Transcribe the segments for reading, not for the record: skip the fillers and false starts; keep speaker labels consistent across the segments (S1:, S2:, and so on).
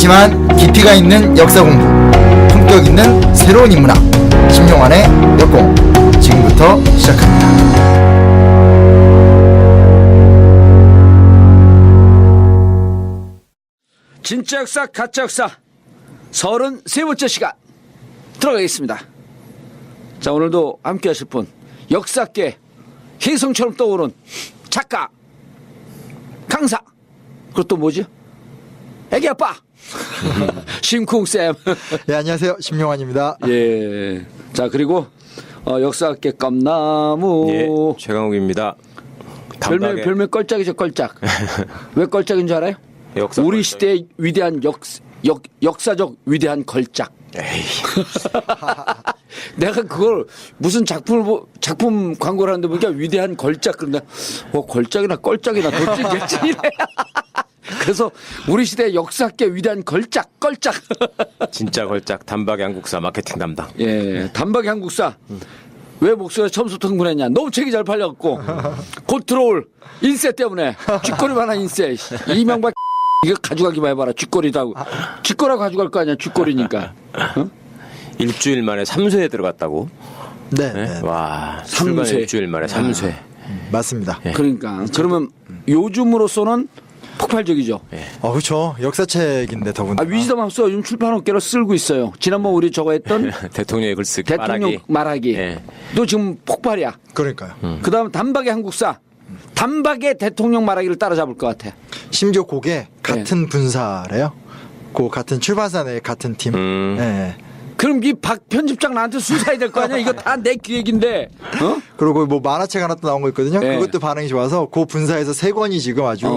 S1: 짧지만 깊이가 있는 역사 공부, 품격 있는 새로운 인문학, 심용환의 역공 지금부터 시작합니다.
S2: 진짜 역사 가짜 역사 33번째 시간 들어가겠습니다. 자, 오늘도 함께 하실 분, 역사계 혜성처럼 떠오른 작가, 강사, 그리고 또 뭐죠? 애기 아빠 심쿵쌤.
S1: 예, 안녕하세요. 심용환입니다.
S2: 예. 자, 그리고 역사계 깜나무.
S3: 예, 최강욱입니다.
S2: 별명 껄짝이죠, 껄짝. 왜 껄짝인 줄 알아요?
S3: 역사
S2: 우리
S3: 껄짝.
S2: 시대의 위대한 역사적 위대한 걸작.
S3: 에이.
S2: 내가 그걸 무슨 작품 광고를 하는데 보니까 위대한 걸작. 그런데 걸작이나 껄짝이나 도찐겠지. 그래서 우리 시대의 역사계 위대한 걸작, 껄짝.
S3: 진짜 걸작 단박의 한국사 마케팅 담당.
S2: 예, 단박의 한국사. 왜 목소리가 처음부터 흥분했냐? 너무 책이 잘 팔려갖고 곧 들어올 인세 때문에 쥐꼬리만한 인세. 이명박 이거 가져가기만 해봐라. 쥐꼬리라고. 쥐꼬라고 가져갈 거 아니야. 쥐꼬리니까. 어?
S3: 일주일 만에 3쇄에 들어갔다고.
S1: 네,
S3: 네?
S1: 네.
S3: 와,
S2: 삼
S3: 출간
S2: 쇄.
S3: 일주일 만에 3쇄.
S1: 맞습니다.
S2: 그러니까 그러면 요즘으로서는 폭발적이죠.
S1: 그렇죠. 역사책인데 더군다나.
S2: 위즈덤 하우스 요즘 출판업계로 쓸고 있어요. 지난번 우리 저거 했던
S3: 대통령의 글쓰기
S2: 대통령 말하기.
S3: 예.
S2: 또 지금 폭발이야.
S1: 그러니까요.
S2: 그다음 단박의 한국사. 단박의 대통령 말하기를 따라잡을 것 같아.
S1: 심지어 그게 같은 분사래요. 그 같은 출판사 내 같은 팀. 예.
S2: 그럼 이 박 편집장 나한테 수사해야 될 거 아니야? 이거 다 내 기획인데. 어?
S1: 그리고 뭐 만화책 하나 또 나온 거 있거든요.
S2: 네.
S1: 그것도 반응이 좋아서 그 분사에서 3권이 지금 아주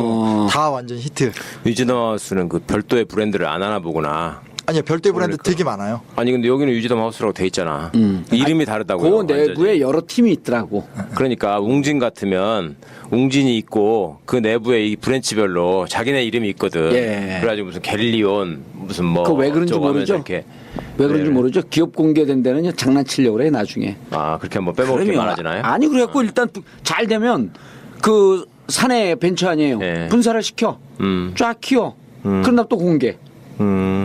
S1: 다 완전 히트.
S3: 위즈덤 하우스는 그 별도의 브랜드를 안 하나 보구나.
S1: 아니요, 별도의 브랜드
S3: 그러니까.
S1: 되게 많아요.
S3: 아니 근데 여기는 위즈덤 하우스라고 돼 있잖아. 이름이 다르다고.
S2: 그 내부에 여러 팀이 있더라고.
S3: 그러니까 웅진 같으면 웅진이 있고 그 내부에 이 브랜치별로 자기네 이름이 있거든.
S2: 예.
S3: 그래가지고 무슨 갤리온 무슨 뭐
S2: 그거 왜 그런지
S3: 어쩌고 하면서
S2: 모르죠?
S3: 이렇게.
S2: 왜 그런지
S3: 네.
S2: 모르죠? 기업 공개된 데는 장난치려고 그래 나중에.
S3: 아 그렇게 한번 빼먹게
S2: 그러면
S3: 많아지나요?
S2: 아니 그래갖고 일단 잘 되면 그 사내 벤처 아니에요.
S3: 네.
S2: 분사를 시켜. 쫙 키워. 그런 다음 또 공개.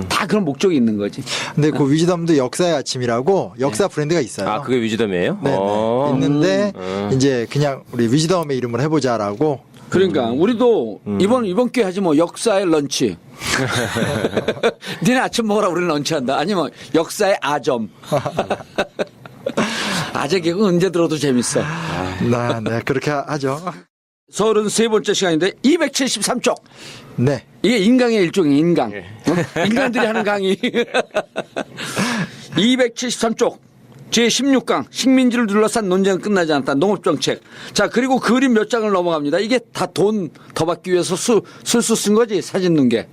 S2: 다 그런 목적이 있는 거지.
S1: 근데 그 위즈덤도 역사의 아침이라고 역사 브랜드가 있어요.
S3: 아 그게 위즈덤이에요?
S1: 네,
S3: 어.
S1: 있는데 이제 그냥 우리 위즈덤의 이름으로 해보자라고.
S2: 그러니까 우리도 이번 기회 하지 뭐 역사의 런치. 니네 아침 먹으라 우리는 런치한다. 아니면 역사의 아점. 아재 개그 언제 들어도 재밌어.
S1: 네, 그렇게 하죠.
S2: 33번째 시간인데 273쪽.
S1: 네.
S2: 이게 인강의 일종의 인강. 어? 인간들이 하는 강의. 273쪽. 제16강 식민지를 둘러싼 논쟁은 끝나지 않았다. 농업정책. 자, 그리고 그림 몇 장을 넘어갑니다. 이게 다 돈 더 받기 위해서 술수 쓴 거지. 사진 넣은 게.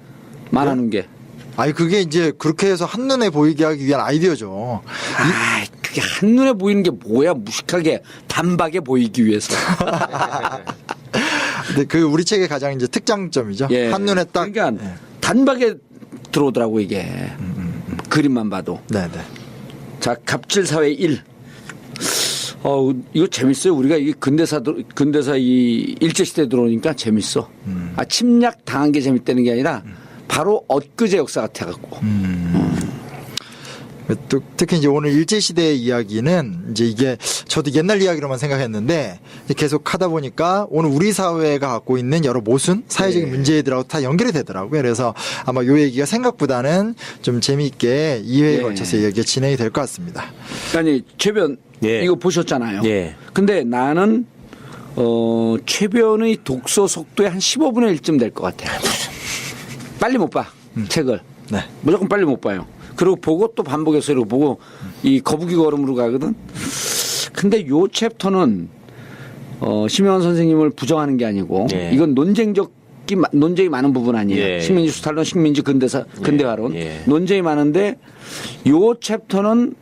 S2: 말하는 게.
S1: 아니 그게 이제 그렇게 해서 한눈에 보이게 하기 위한 아이디어죠.
S2: 아, 그게 한눈에 보이는 게 뭐야. 무식하게 단박에 보이기 위해서.
S1: 근데 그 우리 책의 가장 이제 특장점이죠.
S2: 예.
S1: 한눈에 딱.
S2: 그러니까
S1: 예.
S2: 단박에 들어오더라고 이게. 그림만 봐도.
S1: 네, 네.
S2: 자, 갑질사회 1. 이거 재밌어요. 우리가 이 근대사 이 일제시대 들어오니까 재밌어. 침략 당한 게 재밌다는 게 아니라 바로 엊그제 역사 같아갖고.
S1: 또 특히 이제 오늘 일제시대의 이야기는 이제 이게 저도 옛날 이야기로만 생각했는데 이제 계속 하다 보니까 오늘 우리 사회가 갖고 있는 여러 모순 사회적인 문제들하고 다 연결이 되더라고요. 그래서 아마 요 얘기가 생각보다는 좀 재미있게 2회에 걸쳐서 이야기가 진행이 될 것 같습니다.
S2: 아니, 최변
S3: 예.
S2: 이거 보셨잖아요.
S3: 예.
S2: 근데 나는 최변의 독서 속도의 한 15분의 1쯤 될 것 같아요. 빨리 못 봐. 책을.
S1: 네.
S2: 무조건 빨리 못 봐요. 그리고 보고 또 반복해서 이러고 보고 이 거북이 걸음으로 가거든. 근데 요 챕터는 심영환 선생님을 부정하는 게 아니고
S3: 예.
S2: 이건 논쟁이 많은 부분 아니에요.
S3: 예.
S2: 식민지 수탈론, 식민지 근대화론
S3: 예.
S2: 논쟁이 많은데 요 챕터는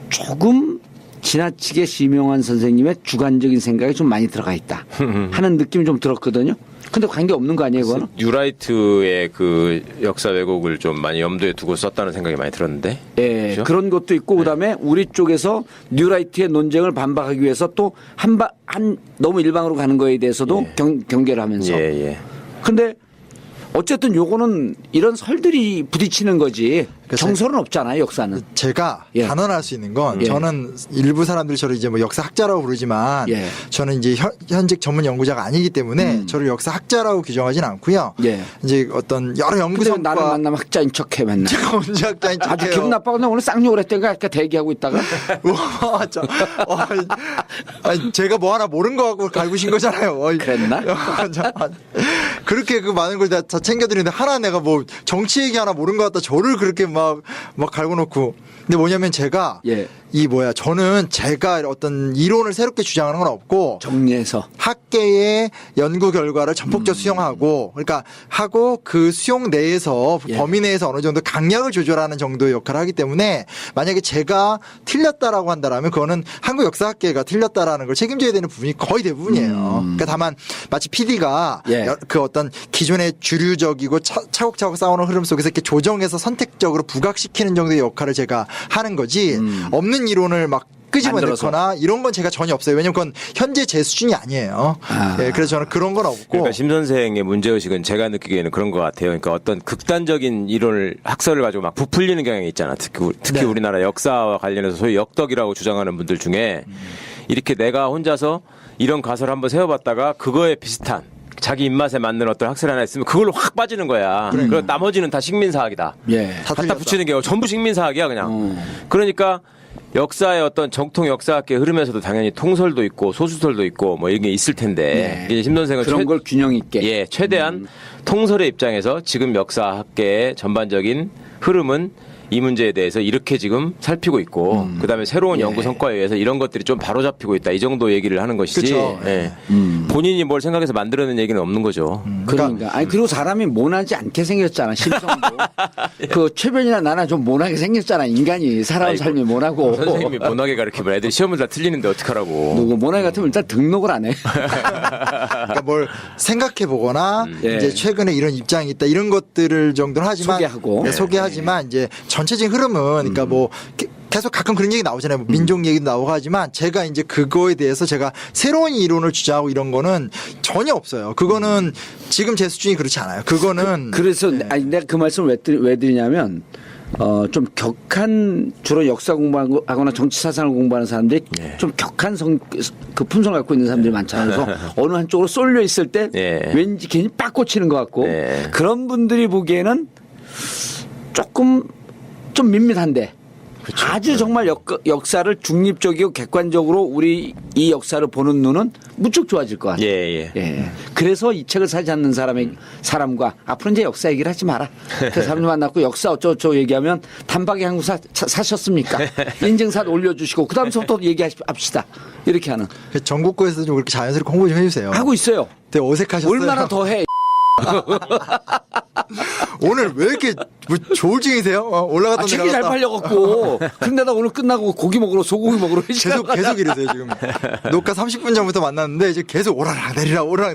S2: 조금 지나치게 심영환 선생님의 주관적인 생각이 좀 많이 들어가 있다 하는 느낌이 좀 들었거든요. 근데 관계 없는 거 아니에요, 그거는?
S3: 뉴라이트의 그 역사 왜곡을 좀 많이 염두에 두고 썼다는 생각이 많이 들었는데.
S2: 예,
S3: 그렇죠?
S2: 그런 것도 있고 그다음에 우리 쪽에서 뉴라이트의 논쟁을 반박하기 위해서 또 너무 일방으로 가는 거에 대해서 경계를 하면서.
S3: 예, 예.
S2: 근데 어쨌든 요거는 이런 설들이 부딪히는 거지.
S1: 그래서
S2: 정설은 없잖아요, 역사는.
S1: 제가
S2: 예.
S1: 단언할 수 있는 건
S2: 예.
S1: 저는 일부 사람들이 저를 이제 뭐 역사학자라고 부르지만
S2: 예.
S1: 저는 이제 현직 전문 연구자가 아니기 때문에 저를 역사학자라고 규정하진 않고요.
S2: 예.
S1: 이제 어떤 여러 연구
S2: 근데 나를
S1: 성과
S2: 만나면 학자인 척해 맨날.
S1: 제가 언제 학자인
S2: 아주
S1: 척해요.
S2: 기분 나빠서 오늘 쌍욕을 했다니까 아까 대기하고 있다가.
S1: 우와, 아니, 제가 뭐 하나 모르는 거 갖고 갈구신 거잖아요.
S2: 그랬나?
S1: 그렇게 그 많은 걸 다 챙겨드리는데 하나 내가 뭐 정치 얘기 하나 모르는 것 같다 저를 그렇게 막 갈고 놓고. 근데 뭐냐면 제가
S2: 예.
S1: 저는 제가 어떤 이론을 새롭게 주장하는 건 없고
S2: 정리해서.
S1: 학계의 연구 결과를 전폭적 수용하고 그러니까 하고 그 수용 내에서
S2: 예.
S1: 범위 내에서 어느 정도 강약을 조절하는 정도의 역할을 하기 때문에 만약에 제가 틀렸다라고 한다라면 그거는 한국 역사학계가 틀렸다라는 걸 책임져야 되는 부분이 거의 대부분이에요. 그러니까 다만 마치 PD가
S2: 예.
S1: 그 어떤 기존의 주류적이고 차곡차곡 쌓아오는 흐름 속에서 이렇게 조정해서 선택적으로 부각시키는 정도의 역할을 제가 하는 거지 없는 이론을 막 끄집어내거나 이런 건 제가 전혀 없어요. 왜냐면 그건 현재 제 수준이 아니에요. 예, 그래서 저는 그런 건 없고.
S3: 그러니까 심 선생의 문제의식은 제가 느끼기에는 그런 것 같아요. 그러니까 어떤 극단적인 이론을 학설을 가지고 막 부풀리는 경향이 있잖아. 특히
S1: 네.
S3: 우리나라 역사와 관련해서 소위 역덕이라고 주장하는 분들 중에 이렇게 내가 혼자서 이런 가설을 한번 세워봤다가 그거에 비슷한 자기 입맛에 맞는 어떤 학설 하나 있으면 그걸로 확 빠지는 거야. 그리고 나머지는 다 식민사학이다.
S2: 예.
S1: 다
S3: 갖다
S1: 틀렸다.
S3: 붙이는 게 전부 식민사학이야 그냥. 그러니까 역사의 어떤 정통 역사학계 흐름에서도 당연히 통설도 있고 소수설도 있고 뭐 이런 게 있을 텐데
S2: 네.
S3: 이제 심 선생은
S2: 그런 걸 균형 있게.
S3: 예, 최대한 통설의 입장에서 지금 역사학계의 전반적인 흐름은 이 문제에 대해서 이렇게 지금 살피고 있고 그다음에 새로운
S2: 예.
S3: 연구 성과에 의해서 이런 것들이 좀 바로잡히고 있다. 이 정도 얘기를 하는 것이지.
S1: 그쵸.
S3: 예. 본인이 뭘 생각해서 만들어낸 얘기는 없는 거죠.
S2: 그러니까. 아니, 그리고 사람이 모나지 않게 생겼잖아, 심성도. 그 최변이나 나나 좀 모나게 생겼잖아, 인간이. 사람
S3: 아이고,
S2: 삶이 모나고.
S3: 선생님이 모나게 가르치면 애들이 시험을 다 틀리는데 어떡하라고.
S2: 누구 모나게 같으면 일단 등록을 안 해.
S1: 그러니까 뭘 생각해 보거나
S2: 예.
S1: 이제 최근에 이런 입장이 있다 이런 것들을 정도는 하지만
S2: 소개하고.
S1: 네, 소개하지만 이제 전체적인 흐름은 그러니까 뭐 계속 가끔 그런 얘기 나오잖아요. 뭐 민족 얘기도 나오고 하지만 제가 이제 그거에 대해서 제가 새로운 이론을 주장하고 이런 거는 전혀 없어요. 그거는 지금 제 수준이 그렇지 않아요. 그거는
S2: 그래서 아니, 내가 그 말씀을 왜 드리냐면 좀 격한 주로 역사 공부하거나 정치 사상을 공부하는 사람들이 좀 격한 그 품성을 갖고 있는 사람들이 많잖아요. 그래서 어느 한쪽으로 쏠려 있을 때
S3: 예.
S2: 왠지 괜히 빡 꽂히는 것 같고
S3: 네.
S2: 그런 분들이 보기에는 조금 좀 밋밋한데 아주 정말 역사를 중립적이고 객관적으로 우리 이 역사를 보는 눈은 무척 좋아질 것 같아요.
S3: 예, 예.
S2: 예. 그래서 이 책을 사지 않는 사람과 앞으로 이제 역사 얘기를 하지 마라. 그 사람들 만났고 역사 어쩌고저쩌고 얘기하면 단박에 한국 사셨습니까? 인증샷 올려주시고 그다음부터 얘기합시다. 이렇게 하는.
S1: 전국구에서 좀 그렇게 자연스럽게 홍보 좀 해주세요.
S2: 하고 있어요.
S1: 되게 어색하셨어요.
S2: 얼마나 더 해.
S1: 오늘 왜 이렇게 뭐 조울증이세요? 올라갔다
S2: 책이 잘
S1: 내려갔다.
S2: 팔려갖고. 근데 나 오늘 끝나고 고기 먹으러 소고기 먹으러
S1: 계속 이러세요 지금. 녹화 30분 전부터 만났는데 이제 계속 오르락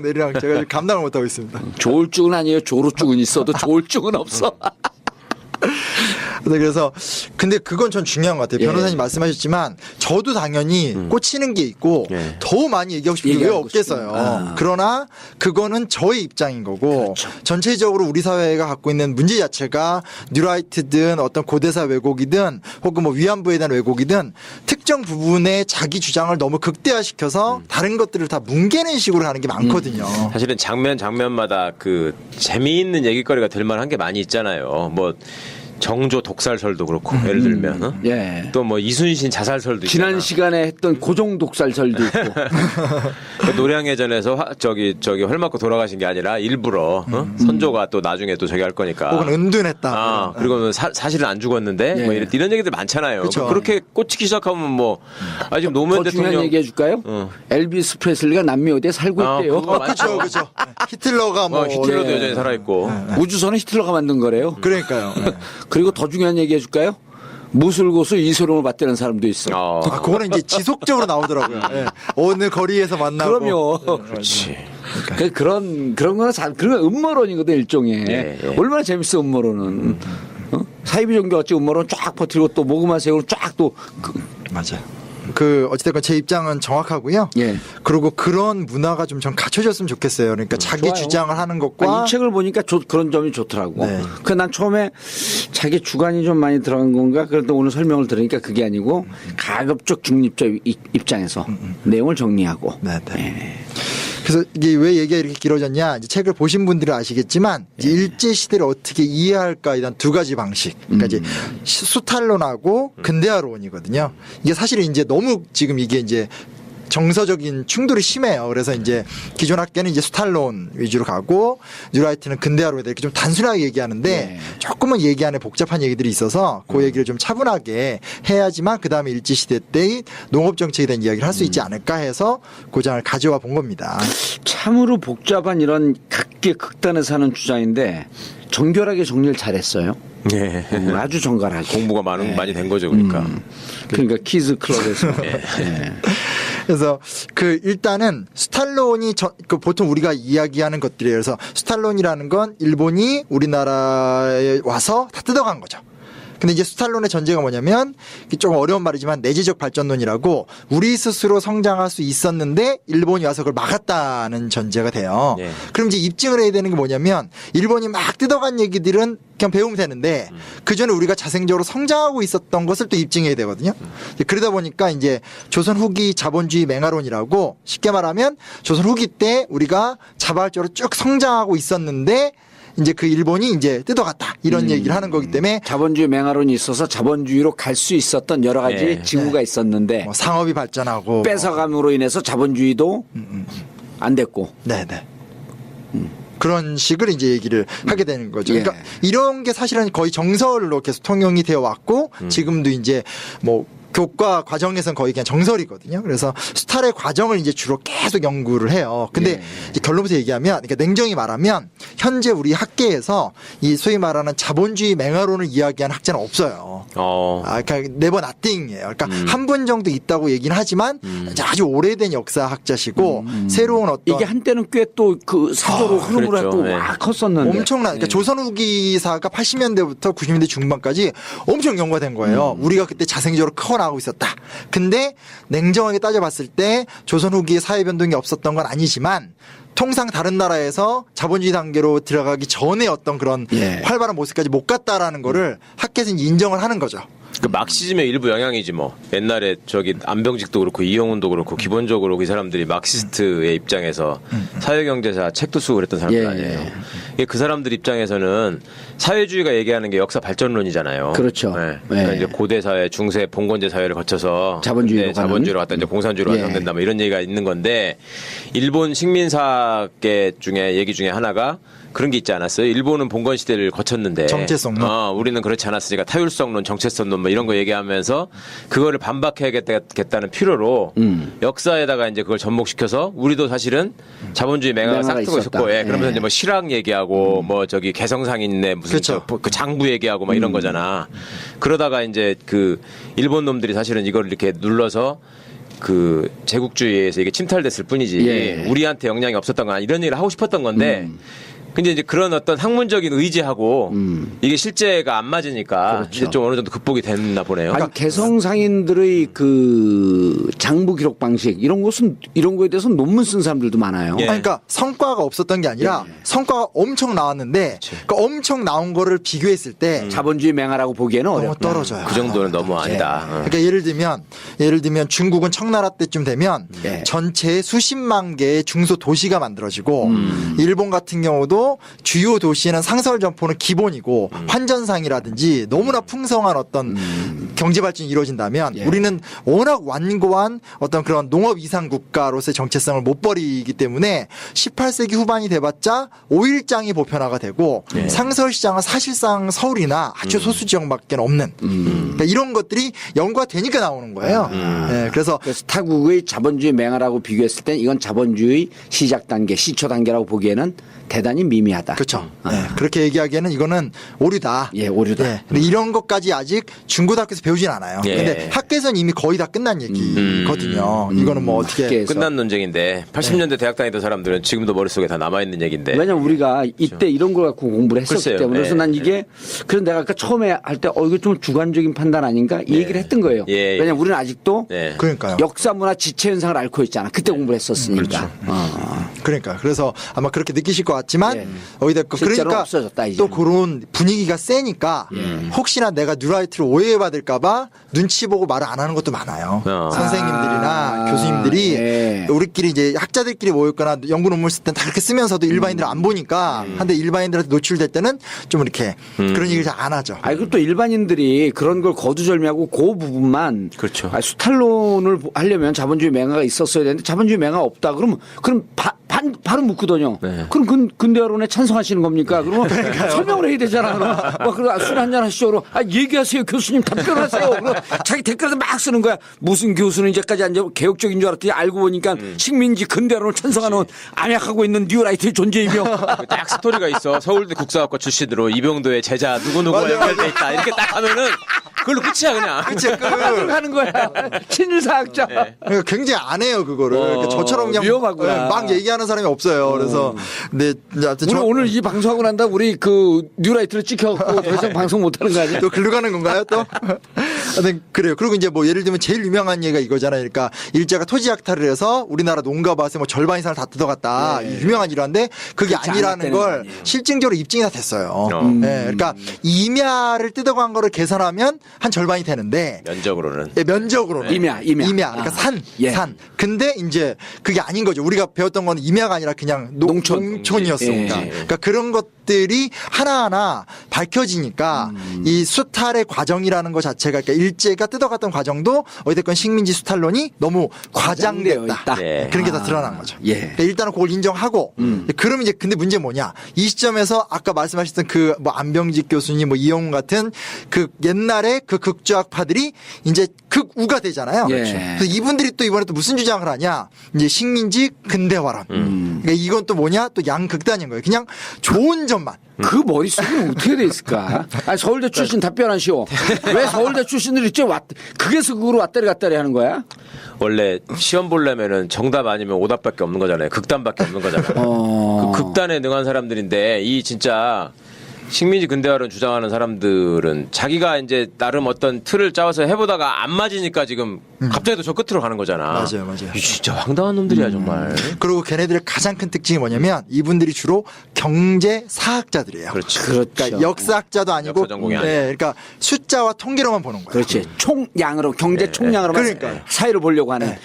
S1: 내리락 제가 지금 감당을 못하고 있습니다.
S2: 조울증은 아니에요. 조루증은 있어도 조울증은 없어.
S1: 그래서 근데 그건 전 중요한 것 같아요.
S2: 예.
S1: 변호사님 말씀하셨지만 저도 당연히 꽂히는 게 있고
S3: 예.
S1: 더 많이 얘기하고 싶은 게 왜
S2: 얘기하고
S1: 없겠어요.
S2: 싶은. 아.
S1: 그러나 그거는 저의 입장인 거고
S2: 그렇죠.
S1: 전체적으로 우리 사회가 갖고 있는 문제 자체가 뉴라이트든 어떤 고대사 왜곡이든 혹은 뭐 위안부에 대한 왜곡이든 특정 부분의 자기 주장을 너무 극대화시켜서 다른 것들을 다 뭉개는 식으로 하는 게 많거든요.
S3: 사실은 장면마다 그 재미있는 얘기거리가 될 만한 게 많이 있잖아요. 뭐 정조 독살설도 그렇고 예를 들면 어?
S2: 예.
S3: 또 뭐 이순신 자살설도
S2: 지난
S3: 있잖아.
S2: 시간에 했던 고종 독살설도 있고.
S3: 그 노량해전에서 저기 헐 맞고 돌아가신 게 아니라 일부러 선조가 또 나중에 또 저기 할 거니까.
S1: 혹은 은둔했다.
S3: 아, 그리고 사실은 안 죽었는데
S2: 예.
S3: 뭐 이런 얘기들 많잖아요.
S1: 그쵸.
S3: 그렇게 꽂히기 시작하면 뭐 지금 노무현
S2: 더 중요한
S3: 대통령
S2: 얘기 해줄까요? 엘비스 프레슬리가 남미 어디에 살고
S3: 아,
S2: 있대요.
S3: 그거 맞죠.
S1: 그렇죠. 히틀러가 뭐
S3: 히틀러도
S1: 네.
S3: 여전히 살아 있고.
S2: 우주선은 히틀러가 만든 거래요.
S1: 그러니까요. 네.
S2: 그리고 더 중요한 얘기 해줄까요? 무술고수 이소룡을 받드는 사람도 있어.
S1: 아, 그거는 이제 지속적으로 나오더라고요. 예. 어느 거리에서 만나고.
S2: 그럼요.
S3: 그렇지.
S2: 그런 거는 그런 건 음모론이거든 일종의.
S3: 예, 예.
S2: 얼마나 재밌어 음모론은. 사이비 종교 같이 음모론 쫙 퍼뜨리고 또 모금한 새우로 쫙 또
S1: 맞아요. 그 어찌됐건 제 입장은 정확하고요.
S2: 예.
S1: 그리고 그런 문화가 좀 전 갖춰졌으면 좋겠어요. 그러니까 자기
S2: 좋아요.
S1: 주장을 하는 것과
S2: 이 책을 보니까 그런 점이 좋더라고.
S1: 네.
S2: 난 처음에 자기 주관이 좀 많이 들어간 건가? 그래도 오늘 설명을 들으니까 그게 아니고 가급적 중립적 입장에서 내용을 정리하고.
S1: 네, 네. 그래서 이게 왜 얘기가 이렇게 길어졌냐? 이제 책을 보신 분들은 아시겠지만 이제 일제 시대를 어떻게 이해할까에 대한 두 가지 방식. 그러니까 이제 수탈론하고 근대화론이거든요. 이게 사실은 이제 너무 지금 이게 이제 정서적인 충돌이 심해요. 그래서 이제 기존 학계는 이제 수탈론 위주로 가고 뉴라이트는 근대화로 이렇게 좀 단순하게 얘기하는데
S2: 네.
S1: 조금은 얘기 안에 복잡한 얘기들이 있어서 그 얘기를 좀 차분하게 해야지만 그 다음에 일제시대 때의 농업 정책에 대한 이야기를 할 수 있지 않을까 해서 그 장을 가져와 본 겁니다.
S2: 참으로 복잡한 이런 각계 극단에서 하는 주장인데 정결하게 정리를 잘했어요.
S3: 예.
S2: 아주 정갈하게.
S3: 공부가 많이 된 거죠, 그러니까.
S2: 그러니까 키즈 클럽에서. 예.
S1: 그래서 그 일단은 스탈론이 그 보통 우리가 이야기하는 것들이에요. 그래서 스탈론이라는 건 일본이 우리나라에 와서 다 뜯어간 거죠. 근데 이제 스탈론의 전제가 뭐냐면 조금 어려운 말이지만 내재적 발전론이라고 우리 스스로 성장할 수 있었는데 일본이 와서 그걸 막았다는 전제가 돼요.
S3: 네.
S1: 그럼 이제 입증을 해야 되는 게 뭐냐면 일본이 막 뜯어간 얘기들은 그냥 배우면 되는데 그 전에 우리가 자생적으로 성장하고 있었던 것을 또 입증해야 되거든요. 그러다 보니까 이제 조선 후기 자본주의 맹아론이라고 쉽게 말하면 조선 후기 때 우리가 자발적으로 쭉 성장하고 있었는데 이제 그 일본이 이제 뜯어갔다 이런 얘기를 하는 거기 때문에
S2: 자본주의 맹화론이 있어서 자본주의로 갈 수 있었던 여러 가지
S3: 네.
S2: 징후가 있었는데
S1: 뭐 상업이 발전하고
S2: 뺏어감으로 인해서 자본주의도 안 됐고.
S1: 네네. 그런 식으로 이제 얘기를 하게 되는 거죠.
S2: 예.
S1: 그러니까 이런 게 사실은 거의 정설로 계속 통용이 되어 왔고 지금도 이제 뭐 교과 과정에서는 거의 그냥 정설이거든요. 그래서 수탈의 과정을 이제 주로 계속 연구를 해요. 근데 이제 결론부터 얘기하면, 그러니까 냉정히 말하면 현재 우리 학계에서 이 소위 말하는 자본주의 맹아론을 이야기하는 학자는 없어요. 그러니까 네버 나띵이에요. 그러니까 한 분 정도 있다고 얘기는 하지만 아주 오래된 역사 학자시고 새로운 어떤
S2: 이게 한때는 꽤 또 그 사조로 흐름을
S3: 그랬죠.
S2: 했고
S3: 네.
S2: 막 컸었는데.
S1: 엄청난, 그러니까 조선 후기사가 80년대부터 90년대 중반까지 엄청 연구된 거예요. 우리가 그때 자생적으로 커나가고 있었다. 근데 냉정하게 따져봤을 때 조선 후기에 사회 변동이 없었던 건 아니지만 통상 다른 나라에서 자본주의 단계로 들어가기 전에 어떤 그런 활발한 모습까지 못 갔다라는 거를 학계에서는 인정을 하는 거죠.
S3: 그 막시즘의 일부 영향이지 뭐. 옛날에 저기 안병직도 그렇고 이영훈도 그렇고 기본적으로 이 사람들이 막시스트의 입장에서 사회경제사 책도 쓰고 그랬던 사람들
S2: 예.
S3: 아니에요. 이게 그 사람들 입장에서는 사회주의가 얘기하는 게 역사 발전론이잖아요.
S2: 그렇죠.
S3: 네. 그러니까
S2: 예.
S3: 이제 고대 사회, 중세, 봉건제 사회를 거쳐서
S2: 자본주의로 가는?
S3: 자본주의로 갔다 이제 공산주의로
S2: 예.
S3: 완성된다 뭐 이런 얘기가 있는 건데 일본 식민사계 중에 얘기 중에 하나가 그런 게 있지 않았어요? 일본은 봉건 시대를 거쳤는데
S1: 정체성론.
S3: 우리는 그렇지 않았으니까 타율성론, 정체성론 뭐 이런 거 얘기하면서 그거를 반박해야겠다는 필요로 역사에다가 이제 그걸 접목시켜서 우리도 사실은 자본주의 맹아가
S2: 맹아가
S3: 싹트고
S2: 있었다.
S3: 있었고, 그러면서
S2: 예.
S3: 이제 뭐 실학 얘기하고 뭐 저기 개성상인네 무슨
S1: 그렇죠.
S3: 그 장부 얘기하고 막 이런 거잖아. 그러다가 이제 그 일본 놈들이 사실은 이걸 이렇게 눌러서 그 제국주의에서 이게 침탈됐을 뿐이지
S2: 예.
S3: 우리한테 영향이 없었던 건 아니 이런 얘기를 하고 싶었던 건데 근데 이제 그런 어떤 학문적인 의지하고 이게 실제가 안 맞으니까 이제 좀 어느 정도 극복이 됐나 보네요.
S2: 아니, 개성상인들의 그 장부 기록 방식 이런 거에 대해서 논문 쓴 사람들도 많아요.
S3: 예.
S1: 그러니까 성과가 없었던 게 아니라 성과가 엄청 나왔는데 그러니까 엄청 나온 거를 비교했을 때
S2: 자본주의 맹아라고 보기에는
S1: 너무
S2: 어렵다.
S1: 떨어져요.
S3: 그 정도는 너무 아니다.
S1: 그러니까 예를 들면 중국은 청나라 때쯤 되면
S2: 예.
S1: 전체 수십만 개의 중소 도시가 만들어지고 일본 같은 경우도 주요 도시에는 상설 점포는 기본이고 환전상이라든지 너무나 풍성한 어떤 경제 발전이 이루어진다면 우리는 워낙 완고한 어떤 그런 농업 이상 국가로서의 정체성을 못 버리기 때문에 18세기 후반이 돼봤자 오일장이 보편화가 되고 상설 시장은 사실상 서울이나 아주 소수 지역밖에 없는 그러니까 이런 것들이 연구가 되니까 나오는 거예요. 그래서
S2: 타국의 자본주의 맹아라고 비교했을 때 이건 자본주의 시작 단계, 시초 단계라고 보기에는 대단히 미미하다.
S1: 그렇죠. 네, 그렇게 얘기하기에는 이거는 오류다.
S2: 예, 오류다.
S1: 네, 근데 이런 것까지 아직 중고등학교에서 배우진 않아요.
S3: 예.
S1: 근데 학교에서는 이미 거의 다 끝난 얘기거든요. 이거는 뭐 어떻게
S2: 학교에서.
S3: 끝난 논쟁인데 80년대 대학 다니던 사람들은 지금도 머릿속에 다 남아있는 얘기인데.
S2: 왜냐면 우리가 이때 이런 걸 갖고 공부를 했었기
S3: 글쎄요.
S2: 때문에 그래서
S3: 예.
S2: 난 이게 그래서 내가 아까 처음에 할 때 이거 좀 주관적인 판단 아닌가 이 얘기를 했던 거예요.
S3: 예.
S2: 왜냐면 우리는 아직도
S3: 네.
S1: 그러니까요.
S2: 역사 문화 지체 현상을 앓고 있잖아. 그때 공부를 했었으니까.
S1: 그러니까 그래서 아마 그렇게 느끼실 것 같지만
S2: 예.
S1: 어디됐건
S2: 실제로는
S1: 그러니까
S2: 없어졌다, 이제는.
S1: 또 그런 분위기가 세니까 혹시나 내가 뉴라이트를 오해받을까봐 눈치 보고 말을 안 하는 것도 많아요. 선생님들이나 교수님들이
S2: 예.
S1: 우리끼리 이제 학자들끼리 모였거나 연구 논문 쓸 땐 다 그렇게 쓰면서도 일반인들은 안 보니까 한데 일반인들한테 노출될 때는 좀 이렇게 그런 얘기를 잘 안 하죠.
S2: 아니 그리고 또 일반인들이 그런 걸 거두절미하고 그 부분만
S3: 그렇죠.
S2: 수탈론을 하려면 자본주의 맹아가 있었어야 되는데 자본주의 맹아 없다. 그럼 바로 묻거든요.
S3: 네.
S2: 그럼 근대화론에 찬성하시는 겁니까? 그러면 설명을 해야 되잖아. 그럼 술 한잔 하시죠. 그럼 얘기하세요. 교수님 답변하세요. 그럼 자기 댓글에서 막 쓰는 거야. 무슨 교수는 이제까지 앉아 개혁적인 줄 알았더니 알고 보니까 식민지 근대화론을 찬성하는 암약하고 있는 뉴라이트의 존재이며.
S3: 딱 스토리가 있어. 서울대 국사학과 출신으로 이병도의 제자 누구누구가 연결돼 있다. 이렇게 딱 하면은 그걸로 끝이야 그냥.
S1: 그치,
S2: 하는 거야. 친일사학자.
S1: 그러니까 굉장히 안 해요 그거를. 그러니까 저처럼 그냥
S2: 위험하구나.
S1: 막 얘기하는 사람이 없어요. 그래서 근데 하여튼
S2: 우리 오늘 이 방송하고 난 다음 우리 그 뉴라이트를 찍혀갖고 더 이상 방송 못하는 거 아니야?
S1: 또 글로 가는 건가요 또? 네, 그래요. 그리고 이제 뭐 예를 들면 제일 유명한 얘기가 이거잖아요. 그러니까 일제가 토지 약탈을 해서 우리나라 농가 밭에 뭐 절반 이상을 다 뜯어갔다. 이 유명한 일화인데 그게
S2: 그렇지
S1: 아니라는
S2: 않았다는
S1: 걸
S2: 거 아니에요.
S1: 실증적으로 입증이 다 됐어요. 네, 그러니까 임야를 뜯어간 거를 계산하면 한 절반이 되는데
S3: 면적으로는.
S1: 예, 면적으로는
S2: 임야.
S1: 그러니까
S2: 예.
S1: 산. 근데 이제 그게 아닌 거죠. 우리가 배웠던 건 임야가 아니라 그냥 농촌이었으니까.
S2: 예.
S1: 그러니까 그런 것들이 하나하나 밝혀지니까 이 수탈의 과정이라는 것 자체가 그러니까 일제가 뜯어갔던 과정도 어찌됐건 식민지 수탈론이 너무
S2: 과장되어
S1: 과장됐다.
S2: 있다.
S3: 네.
S1: 그런 게 다 드러난 거죠.
S2: 예.
S1: 그러니까 일단은 그걸 인정하고 그러면 이제 근데 문제 뭐냐? 이 시점에서 아까 말씀하셨던 그 뭐 안병직 교수님 뭐 이영훈 같은 그 옛날에 그 극좌학파들이 이제 극우가 되잖아요.
S2: 예.
S1: 그래서 이분들이 또 이번에 또 무슨 주장을 하냐? 이제 식민지 근대화론. 그러니까 이건 또 뭐냐? 또 양극단인 거예요. 그냥 좋은 점만.
S2: 그 머릿속에는 어떻게 돼 있을까? 아니, 서울대 출신 답변하시오. 왜 서울대 출신들이 이제 극에서 극으로 왔다리 갔다리 하는 거야?
S3: 원래 시험 보려면은 정답 아니면 오답밖에 없는 거잖아요. 극단밖에 없는 거잖아요. 그 극단에 능한 사람들인데 이 진짜 식민지 근대화론 주장하는 사람들은 자기가 이제 나름 어떤 틀을 짜서 해보다가 안 맞으니까 지금 갑자기 또 저 끝으로 가는 거잖아.
S1: 맞아요.
S3: 이 진짜 황당한 놈들이야 정말.
S1: 그리고 걔네들의 가장 큰 특징이 뭐냐면 이분들이 주로 경제 사학자들이에요.
S3: 그렇지.
S1: 그러니까 역사학자도 아니고
S3: 역사 전공이 아니야.
S1: 그러니까 숫자와 통계로만 보는 거예요.
S2: 그렇지. 총량으로, 경제 총량으로만
S1: 그러니까요.
S2: 사회를 보려고 하는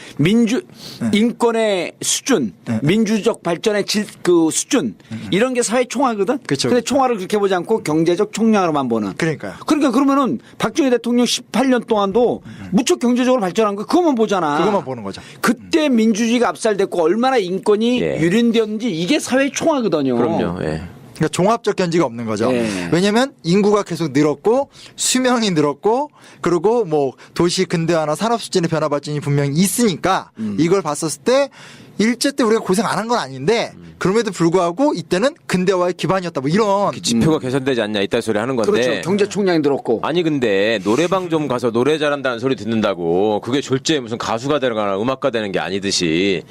S2: 인권의 수준, 민주적 발전의 그 수준, 이런 게 사회 총화거든?
S1: 그쵸,
S2: 근데
S1: 그쵸.
S2: 총화를 그렇게 보지 않고 경제적 총량으로만 보는.
S1: 그러니까요.
S2: 그러니까 그러면은 박정희 대통령 18년 동안도 무척 경제적으로 발전한 거 그것만 보잖아.
S1: 그것만 보는 거죠.
S2: 그때 민주주의가 압살됐고 얼마나 인권이
S3: 예.
S2: 유린되었는지 이게 사회 총화거든요.
S3: 그럼요. 예.
S1: 그러니까 종합적 견지가 없는 거죠.
S2: 예.
S1: 왜냐하면 인구가 계속 늘었고 수명이 늘었고 그리고 뭐 도시 근대화나 산업 수준의 변화 발전이 분명히 있으니까 이걸 봤었을 때 일제 때 우리가 고생 안 한 건 아닌데 그럼에도 불구하고 이때는 근대화의 기반이었다. 뭐 이런
S3: 지표가 개선되지 않냐 이따 소리 하는 건데.
S2: 그렇죠. 경제 총량이 늘었고.
S3: 아니 근데 노래방 좀 가서 노래 잘한다는 소리 듣는다고 그게 졸제 무슨 가수가 되거나 음악가 되는 게 아니듯이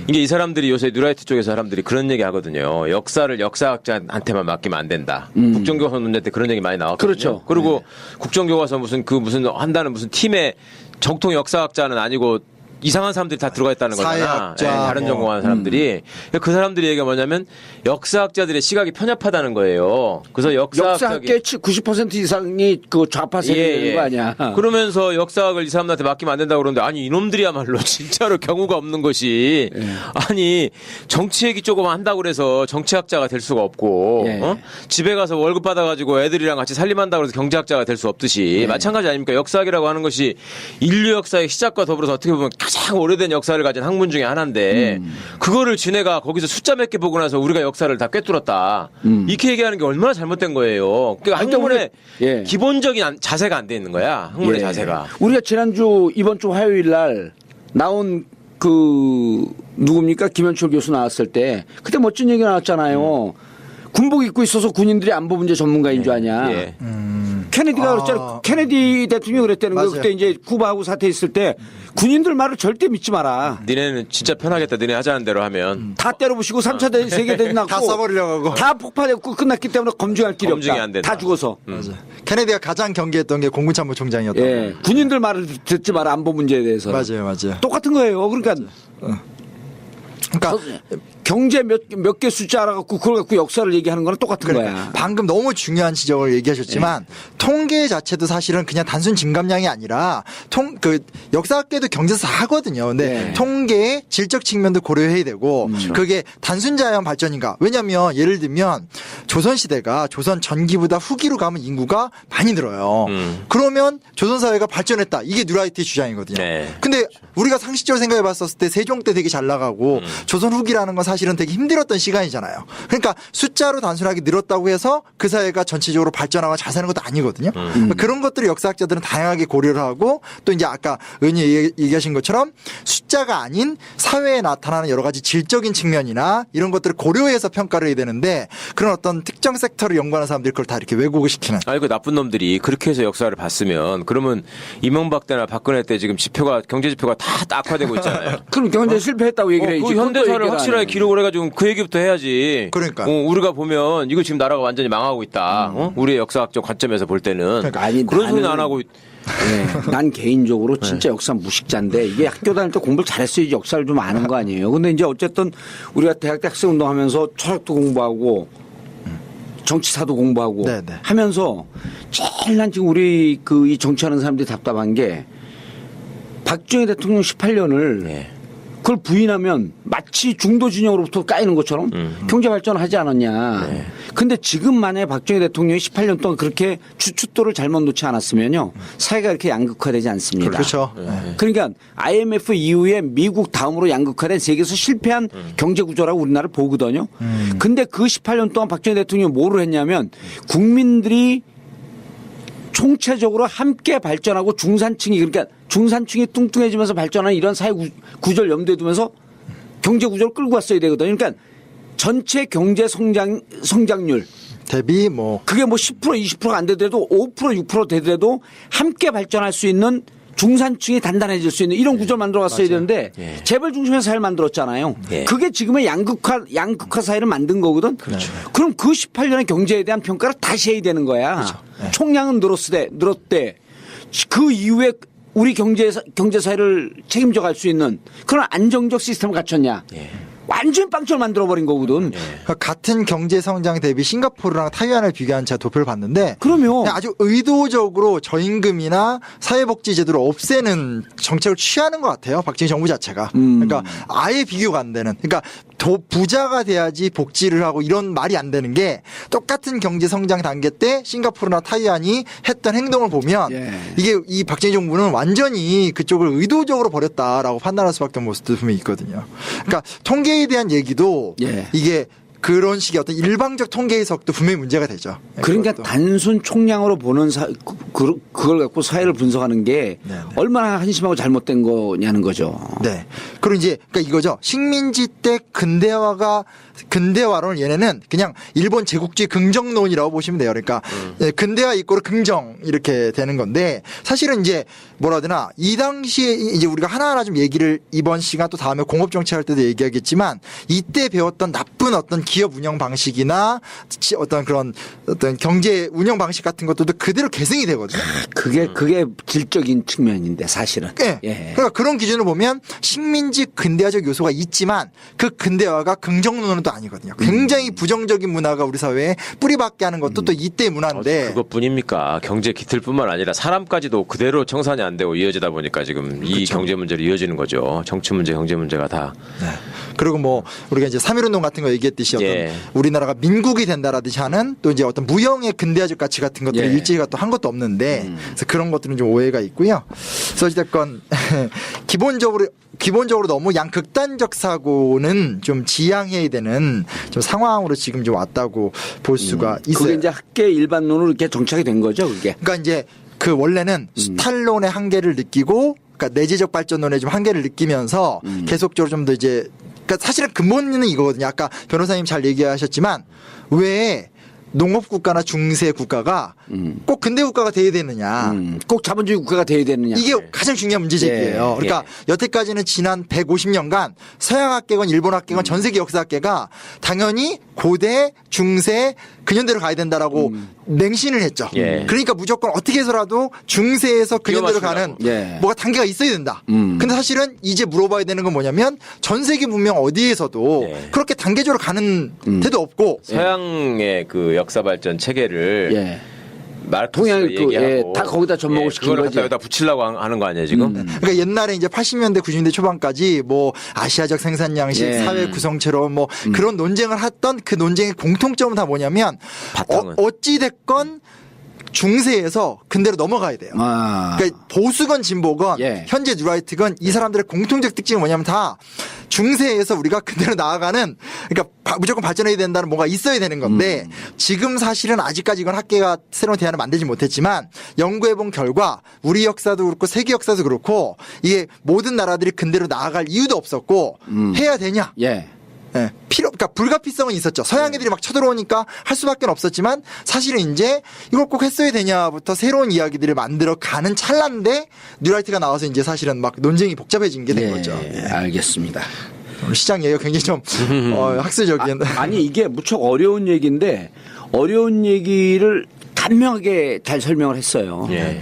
S3: 이게 이 사람들이 요새 뉴라이트 쪽에서 사람들이 그런 얘기 하거든요. 역사를 역사학자한테만 맡기면 안 된다. 국정교과서 문제 때 그런 얘기 많이 나왔거든요.
S2: 그렇죠.
S3: 그리고 국정교과서 무슨 한다는 무슨 팀에 정통 역사학자는 아니고 이상한 사람들이 다 들어가 있다는 거잖아.
S1: 사회학자,
S3: 예, 다른
S1: 뭐.
S3: 전공하는 사람들이. 그 사람들이 얘기가 뭐냐면 역사학자들의 시각이 편협하다는 거예요. 그래서
S2: 역사학계 90% 이상이 그 좌파 세력인 거 아니야.
S3: 그러면서 역사학을 이 사람들한테 맡기면 안 된다고 그러는데 아니 이놈들이야말로 진짜로 경우가 없는 것이 아니 정치 얘기 조금 한다고 그래서 정치학자가 될 수가 없고
S2: 예.
S3: 집에 가서 월급 받아가지고 애들이랑 같이 살림한다고 해서 경제학자가 될 수 없듯이 마찬가지 아닙니까? 역사학이라고 하는 것이 인류 역사의 시작과 더불어서 어떻게 보면 가장 오래된 역사를 가진 학문 중에 하나인데 그거를 지네가 거기서 숫자 몇 개 보고 나서 우리가 역사를 다 꿰뚫었다. 이렇게 얘기하는 게 얼마나 잘못된 거예요. 그러니까 학문의
S2: 예.
S3: 기본적인 자세가 안 돼 있는 거야. 학문의
S2: 예.
S3: 자세가.
S2: 우리가 이번 주 화요일 날 나온 누굽니까? 김현철 교수 나왔을 때 그때 멋진 얘기 나왔잖아요. 군복 입고 있어서 군인들이 안보 문제 전문가인 줄 아냐.
S3: 예.
S2: 케네디가 그랬잖아. 케네디 대통령이 그랬다는 거예요.
S1: 맞아요.
S2: 그때 이제 쿠바하고 사태했을 때 군인들 말을 절대 믿지 마라.
S3: 니네는 진짜 편하겠다. 니네 하자는 대로 하면.
S2: 다 때려부시고 3차 세계대전 났고
S1: 다 써버리려고 하고.
S2: 다 폭파됐고 끝났기 때문에 검증할 길이
S3: 검증이
S2: 없다.
S3: 안 된다.
S2: 다 죽어서.
S1: 맞아. 케네디가 가장 경계했던 게 공군참모총장이었다고.
S2: 예. 군인들 말을 듣지 마라. 안보 문제에 대해서.
S1: 맞아요.
S2: 똑같은 거예요. 그러니까
S1: 그러니까
S2: 경제 몇 개 숫자 알아갖고 그걸 갖고 역사를 얘기하는 거랑 똑같은 거야.
S1: 방금 너무 중요한 지적을 얘기하셨지만 통계 자체도 사실은 그냥 단순 증감량이 아니라 역사학계도 경제사 하거든요. 근데
S2: 네.
S1: 통계의 질적 측면도 고려해야 되고 그게 단순 자연 발전인가? 왜냐하면 예를 들면 조선 시대가 조선 전기보다 후기로 가면 인구가 많이 늘어요. 그러면 조선 사회가 발전했다. 이게 뉴라이트의 주장이거든요.
S3: 네.
S1: 근데 우리가 상식적으로 생각해 봤었을 때 세종 때 되게 잘 나가고 조선 후기라는 건 사실은 되게 힘들었던 시간이잖아요. 그러니까 숫자로 단순하게 늘었다고 해서 그 사회가 전체적으로 발전하고 잘 사는 것도 아니거든요. 그런 것들을 역사학자들은 다양하게 고려를 하고 또 이제 아까 의원이 얘기하신 것처럼 숫자가 아닌 사회에 나타나는 여러 가지 질적인 측면이나 이런 것들을 고려해서 평가를 해야 되는데 그런 어떤 특정 섹터를 연구하는 사람들이 그걸 다 이렇게 왜곡을 시키는.
S3: 아이고 나쁜 놈들이 그렇게 해서 역사를 봤으면 그러면 이명박 때나 박근혜 때 지금 경제 지표가 다 악화되고 있잖아요.
S2: 그럼 경제 실패했다고 얘기를 해야지.
S3: 그 현대사를 확실하게 기록을 해가지고 그 얘기부터 해야지.
S1: 그러니까.
S3: 우리가 보면 이거 지금 나라가 완전히 망하고 있다. 우리의 역사학적 관점에서 볼 때는
S1: 그러니까.
S2: 아니,
S3: 그런 소리는 안 하고.
S2: 네, 난 개인적으로 진짜 역사 무식자인데 이게 학교 다닐 때 공부를 잘했어야지 역사를 좀 아는 거 아니에요. 근데 이제 어쨌든 우리가 대학 때 학생 운동하면서 철학도 공부하고 정치사도 공부하고
S1: 네네.
S2: 하면서 제일 난 지금 우리 이 정치하는 사람들이 답답한 게 박정희 대통령 18년을
S3: 네.
S2: 그걸 부인하면 마치 중도 진영으로부터 까이는 것처럼 경제 발전하지 않았냐.
S3: 네.
S2: 근데 지금 만약에 박정희 대통령이 18년 동안 그렇게 주춧돌을 잘못 놓지 않았으면요. 사회가 이렇게 양극화되지 않습니다.
S1: 그렇죠.
S2: 그러니까 IMF 이후에 미국 다음으로 양극화된 세계에서 실패한 경제 구조라고 우리나라를 보거든요. 근데 그 18년 동안 박정희 대통령이 뭐를 했냐면 국민들이 총체적으로 함께 발전하고 중산층이 뚱뚱해지면서 발전하는 이런 사회 구조를 염두에 두면서 경제 구조를 끌고 왔어야 되거든요. 그러니까 전체 경제 성장률
S1: 대비 뭐
S2: 그게 뭐 10% 20%가 안 되더라도 5% 6% 되더라도 함께 발전할 수 있는 중산층이 단단해질 수 있는 이런 구조를 만들어 갔어야 되는데 재벌 중심의 사회를 만들었잖아요. 그게 지금의 양극화 사회를 만든 거거든. 그럼 그 18년의 경제에 대한 평가를 다시 해야 되는 거야. 총량은 늘었대. 그 이후에 우리 경제 사회를 책임져 갈 수 있는 그런 안정적 시스템을 갖췄냐. 완전 빵점을 만들어버린 거거든.
S1: 그러니까 같은 경제 성장 대비 싱가포르랑 타이완을 비교한 제가 도표를 봤는데
S2: 그럼요.
S1: 아주 의도적으로 저임금이나 사회복지 제도를 없애는 정책을 취하는 것 같아요. 박정희 정부 자체가. 그러니까 아예 비교가 안 되는. 그러니까 부자가 돼야지 복지를 하고 이런 말이 안 되는 게 똑같은 경제 성장 단계 때 싱가포르나 타이완이 했던 행동을 보면 이게 이 박정희 정부는 완전히 그쪽을 의도적으로 버렸다라고 판단할 수밖에 없는 모습도 분명히 있거든요. 그러니까 통계에 대한 얘기도 이게 그런 식의 어떤 일방적 통계 해석도 분명히 문제가 되죠.
S2: 그러니까
S1: 그것도. 단순
S2: 총량으로 보는 그걸 갖고 사회를 분석하는 게 얼마나 한심하고 잘못된 거냐는 거죠.
S1: 네. 그리고 이제 그러니까 이거죠. 식민지 때 근대화론을 얘네는 그냥 일본 제국주의 긍정론이라고 보시면 돼요. 그러니까 근대화 이꼬르 긍정 이렇게 되는 건데 사실은 이제 뭐라 해야 되나 이 당시에 이제 우리가 하나하나 좀 얘기를 이번 시간 또 다음에 공업정책할 때도 얘기하겠지만 이때 배웠던 나쁜 어떤 기업 운영 방식이나 어떤 그런 어떤 경제 운영 방식 같은 것들도 그대로 계승이 되거든요.
S2: 그게 질적인 측면인데 사실은.
S1: 네. 그러니까 그런 기준으로 보면 식민지 근대화적 요소가 있지만 그 근대화가 긍정론은 또 아니거든요. 굉장히 부정적인 문화가 우리 사회에 뿌리박게 하는 것도 또 이때 문화인데.
S3: 그것뿐입니까? 경제 기틀뿐만 아니라 사람까지도 그대로 청산이 안 되고 이어지다 보니까 지금 이 경제 문제로 이어지는 거죠. 정치 문제, 경제 문제가 다.
S1: 네. 그리고 뭐 우리가 이제 3.1운동 같은 거 얘기했듯이 어떤 우리나라가 민국이 된다라듯이 하는 또 이제 어떤 무형의 근대화적 가치 같은 것들을 일제히가 또 한 것도 없는데 그래서 그런 것들은 좀 오해가 있고요. 그래서 어쨌든 기본적으로 너무 양극단적 사고는 좀 지양해야 되는 좀 상황으로 지금 좀 왔다고 볼 수가 있어요.
S2: 그게 이제 학계 일반론으로 이렇게 정착이 된 거죠, 그게.
S1: 그러니까 이제 그 원래는 스탈론의 한계를 느끼고 그러니까 내재적 발전론의 좀 한계를 느끼면서 계속적으로 좀 더 이제 그러니까 사실은 근본은 이거거든요. 아까 변호사님 잘 얘기하셨지만 왜 농업 국가나 중세 국가가 꼭 근대 국가가 돼야 되느냐.
S2: 꼭 자본주의 국가가 돼야 되느냐.
S1: 이게 가장 중요한 문제 제기예요.
S2: 예,
S1: 그러니까 여태까지는 지난 150년간 서양 학계건 일본 학계건 전 세계 역사 학계가 당연히 고대, 중세, 근현대로 가야 된다라고 맹신을 했죠.
S3: 예.
S1: 그러니까 무조건 어떻게 해서라도 중세에서 근현대로 가는
S2: 예.
S1: 뭐가 단계가 있어야 된다. 근데 사실은 이제 물어봐야 되는 건 뭐냐면 전 세계 문명 어디에서도
S3: 예.
S1: 그렇게 단계적으로 가는 데도 없고
S3: 서양의 그 역사 발전 체계를
S2: 예.
S3: 동양 얘기하고
S2: 다 거기다 접목을 시킨
S3: 그걸
S2: 거지.
S3: 갖다 여기다 붙이려고 하는 거 아니에요 지금?
S1: 그러니까 옛날에 이제 80년대 90년대 초반까지 뭐 아시아적 생산 양식,
S2: 예.
S1: 사회 구성처럼 뭐 그런 논쟁을 했던 그 논쟁의 공통점은 다 뭐냐면
S3: 바탕은.
S1: 어찌 됐건 중세에서 근대로 넘어가야 돼요.
S2: 아.
S1: 그러니까 보수건 진보건
S2: 예.
S1: 현재 뉴라이트건 이 사람들의 공통적 특징은 뭐냐면 다 중세에서 우리가 근대로 나아가는 그러니까 무조건 발전해야 된다는 뭐가 있어야 되는 건데 지금 사실은 아직까지 이건 학계가 새로운 대안을 만들지 못했지만 연구해 본 결과 우리 역사도 그렇고 세계 역사도 그렇고 이게 모든 나라들이 근대로 나아갈 이유도 없었고 해야 되냐?
S2: 예.
S1: 예, 그러니까 불가피성은 있었죠. 서양 애들이 막 쳐들어오니까 할 수밖에 없었지만 사실은 이제 이걸 꼭 했어야 되냐부터 새로운 이야기들을 만들어 가는 찰나인데 뉴라이트가 나와서 이제 사실은 막 논쟁이 복잡해진 게 된 거죠.
S2: 예. 알겠습니다.
S1: 오늘 시장 얘기가 굉장히 좀 학술적인.
S2: 아니 이게 무척 어려운 얘기인데 어려운 얘기를 간명하게 잘 설명을 했어요.
S3: 예.